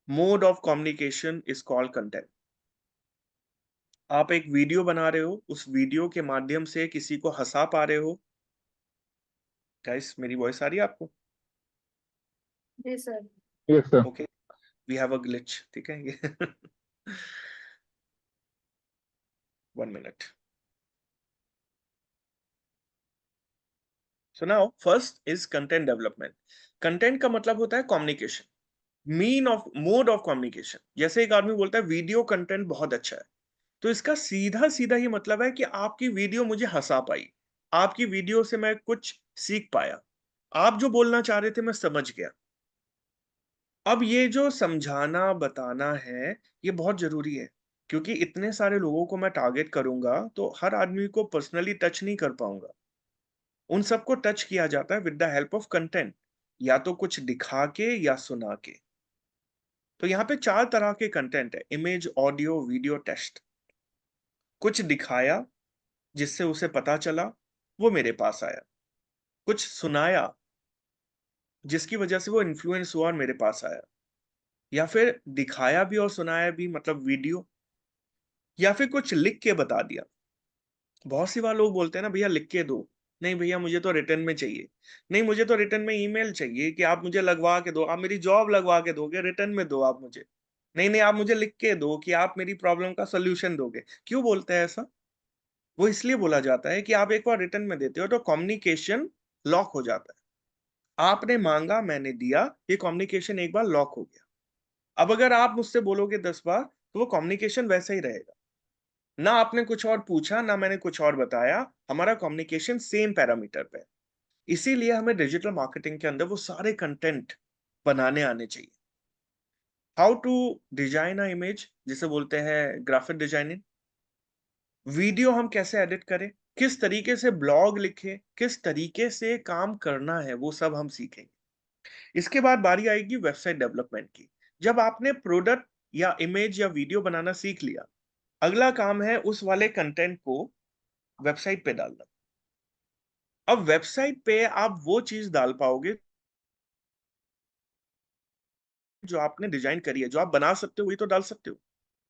Mode of communication is called content. आप एक वीडियो बना रहे हो, उस वीडियो के माध्यम से किसी को हंसा पा रहे हो। गाइस, मेरी वॉइस आ रही है आपको? जी sir. Yes, sir. Okay, we have a glitch, ठीक है ये 1 minute. So now first is content development. Content का मतलब होता है communication, mean of mode of communication. जैसे एक आदमी बोलता है वीडियो कंटेंट बहुत अच्छा है, तो इसका सीधा सीधा ये मतलब है कि आपकी वीडियो मुझे हंसा पाई, आपकी वीडियो से मैं कुछ सीख पाया, आप जो बोलना चाह रहे थे मैं समझ गया। अब ये जो समझाना बताना है, ये बहुत जरूरी है। क्योंकि इतने सारे लोगों को मैं टारगेट करूंगा तो हर आदमी को पर्सनली टच नहीं कर पाऊंगा। उन सबको टच किया जाता है with the help of content, या तो कुछ दिखा के या सुना के। तो यहाँ पे 4 तरह के कंटेंट है: इमेज, ऑडियो, वीडियो, टेक्स्ट। कुछ दिखाया जिससे उसे पता चला, वो मेरे पास आया। कुछ सुनाया जिसकी वजह से वो इन्फ्लुएंस हुआ और मेरे पास आया। या फिर दिखाया भी और सुनाया भी, मतलब वीडियो। या फिर कुछ लिख के बता दिया। बहुत सी बार लोग बोलते हैं ना, भैया लिख के दो। नहीं भैया, मुझे तो रिटर्न में चाहिए। नहीं, मुझे तो रिटर्न में ईमेल चाहिए कि आप मुझे लगवा के दो, आप मेरी जॉब लगवा के दोगे, रिटर्न में दो आप मुझे। नहीं नहीं, आप मुझे लिख के दो कि आप मेरी प्रॉब्लम का सोल्यूशन दोगे। क्यों बोलते हैं ऐसा? वो इसलिए बोला जाता है कि आप एक बार रिटर्न में देते हो तो कम्युनिकेशन लॉक हो जाता है। आपने मांगा, मैंने दिया, ये कम्युनिकेशन एक बार लॉक हो गया। अब अगर आप मुझसे बोलोगे 10 बार, तो वो कम्युनिकेशन वैसा ही रहेगा। ना आपने कुछ और पूछा, ना मैंने कुछ और बताया, हमारा कम्युनिकेशन सेम पैरामीटर पे है। इसीलिए हमें डिजिटल मार्केटिंग के अंदर वो सारे कंटेंट बनाने आने चाहिए। How to design a image, जिसे बोलते हैं ग्राफिक डिजाइनिंग। वीडियो हम कैसे एडिट करें, किस तरीके से ब्लॉग लिखें, किस तरीके से काम करना है, वो सब हम सीखेंगे। इसके बाद बारी आएगी वेबसाइट डेवलपमेंट की। जब आपने प्रोडक्ट या इमेज या वीडियो बनाना सीख लिया, अगला काम है उस वाले कंटेंट को वेबसाइट पे डालना। अब वेबसाइट पे आप वो चीज डाल पाओगे जो आपने डिजाइन करी है। जो आप बना सकते हो वही तो डाल सकते हो।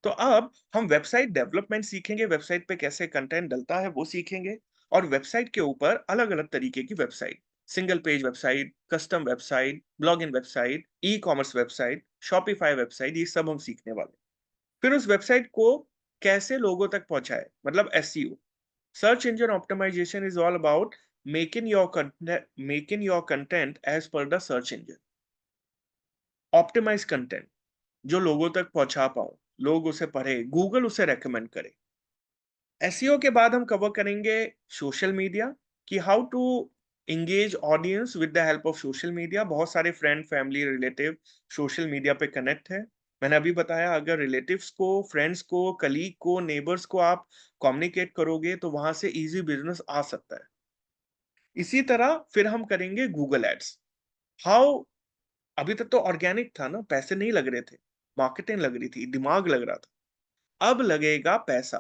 तो अब हम वेबसाइट डेवलपमेंट सीखेंगे, वेबसाइट पे कैसे कंटेंट डलता है वो सीखेंगे, और वेबसाइट के ऊपर अलग अलग तरीके की website, single page website, custom website, blog in website, e commerce website, Shopify website, ये सब हम सीखने वाले हैं। फिर उस वेबसाइट को कैसे लोगों तक पहुंचाए, मतलब SEO, search engine optimization is all about making your content as per the search engine, optimize content जो लोगों तक पहुंचा पाऊं, लोग उसे पढ़े, गूगल उसे रेकमेंड करे। एसईओ के बाद हम कवर करेंगे सोशल मीडिया, कि how to engage audience with the help of social media. बहुत सारे friend, family, relative social media पे कनेक्ट है। मैंने अभी बताया, अगर रिलेटिव्स को, फ्रेंड्स को, कलीग को, नेबर्स को आप कम्युनिकेट करोगे तो वहां से इजी बिजनेस आ सकता है। इसी तरह फिर हम करेंगे गूगल एड्स। हाउ, अभी तक तो ऑर्गेनिक था ना, पैसे नहीं लग रहे थे, मार्केटिंग लग रही थी, दिमाग लग रहा था। अब लगेगा पैसा,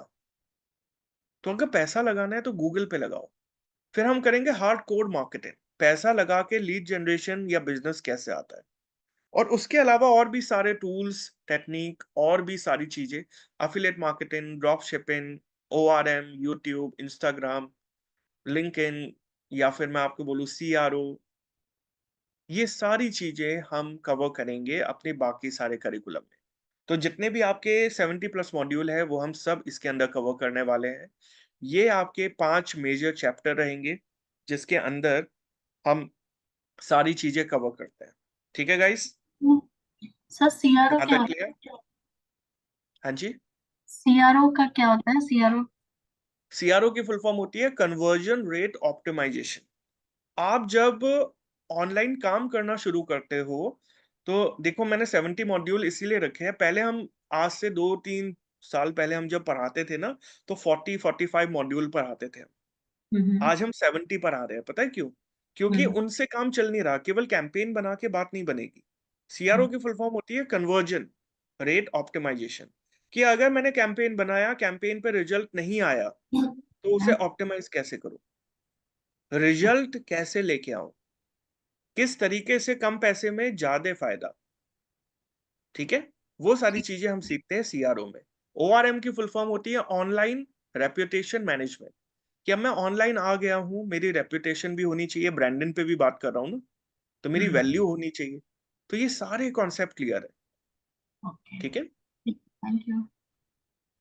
तो अगर पैसा लगाना है तो गूगल पे लगाओ। फिर हम करेंगे हार्ड कोर मार्केटिंग, पैसा लगा के लीड जनरेशन या बिजनेस कैसे आता है। और उसके अलावा और भी सारे टूल्स, टेक्निक, और भी सारी चीजें, affiliate marketing, drop shipping, ORM, YouTube, Instagram, LinkedIn, या फिर मैं आपको बोलूं CRO, ये सारी चीजें हम कवर करेंगे अपने बाकी सारे करिकुलम में। तो जितने भी आपके 70 प्लस मॉड्यूल है वो हम सब इसके अंदर कवर करने वाले हैं। ये आपके 5 मेजर चैप्टर रहेंगे जिसके अंदर हम सारी चीजें कवर करते हैं। ठीक है गाइस, सर सीआरओ यहाँ क्या तक होता है? क्लियर? हाँ जी। सीआरओ का क्या होता है? सीआरओ CRO की फुल फॉर्म होती है कन्वर्जन रेट ऑप्टिमाइजेशन। आप जब ऑनलाइन काम करना शुरू करते हो, तो देखो मैंने 70 मॉड्यूल इसीलिए रखे हैं। पहले हम, आज से 2-3 साल पहले हम जब पढ़ाते थे ना, तो 40-45 मॉड्यूल पढ़ाते थे। आज हम 70 पर आ रहे हैं, पता है क्यों? क्योंकि उनसे काम चल नहीं रहा, केवल कैंपेन बना के बात नहीं बनेगी। CRO की फुल फॉर्म होती है कन्वर्जन रेट ऑप्टिमाइजेशन, कि अगर मैंने कैंपेन बनाया, कैंपेन पे रिजल्ट नहीं आया, तो उसे ऑप्टिमाइज कैसे करूं, रिजल्ट कैसे लेके आऊं, किस तरीके से कम पैसे में ज्यादा फायदा। ठीक है, वो सारी चीजें हम सीखते हैं CRO में। ORM की फुल फॉर्म होती है ऑनलाइन रेप्यूटेशन मैनेजमेंट, कि अब मैं ऑनलाइन आ गया हूं, मेरी रेप्यूटेशन भी होनी चाहिए, ब्रांडिंग पे भी बात कर रहा हूं ना, तो मेरी वैल्यू होनी चाहिए। तो ये सारे कॉन्सेप्ट क्लियर है। ओके, ठीक है। Thank you.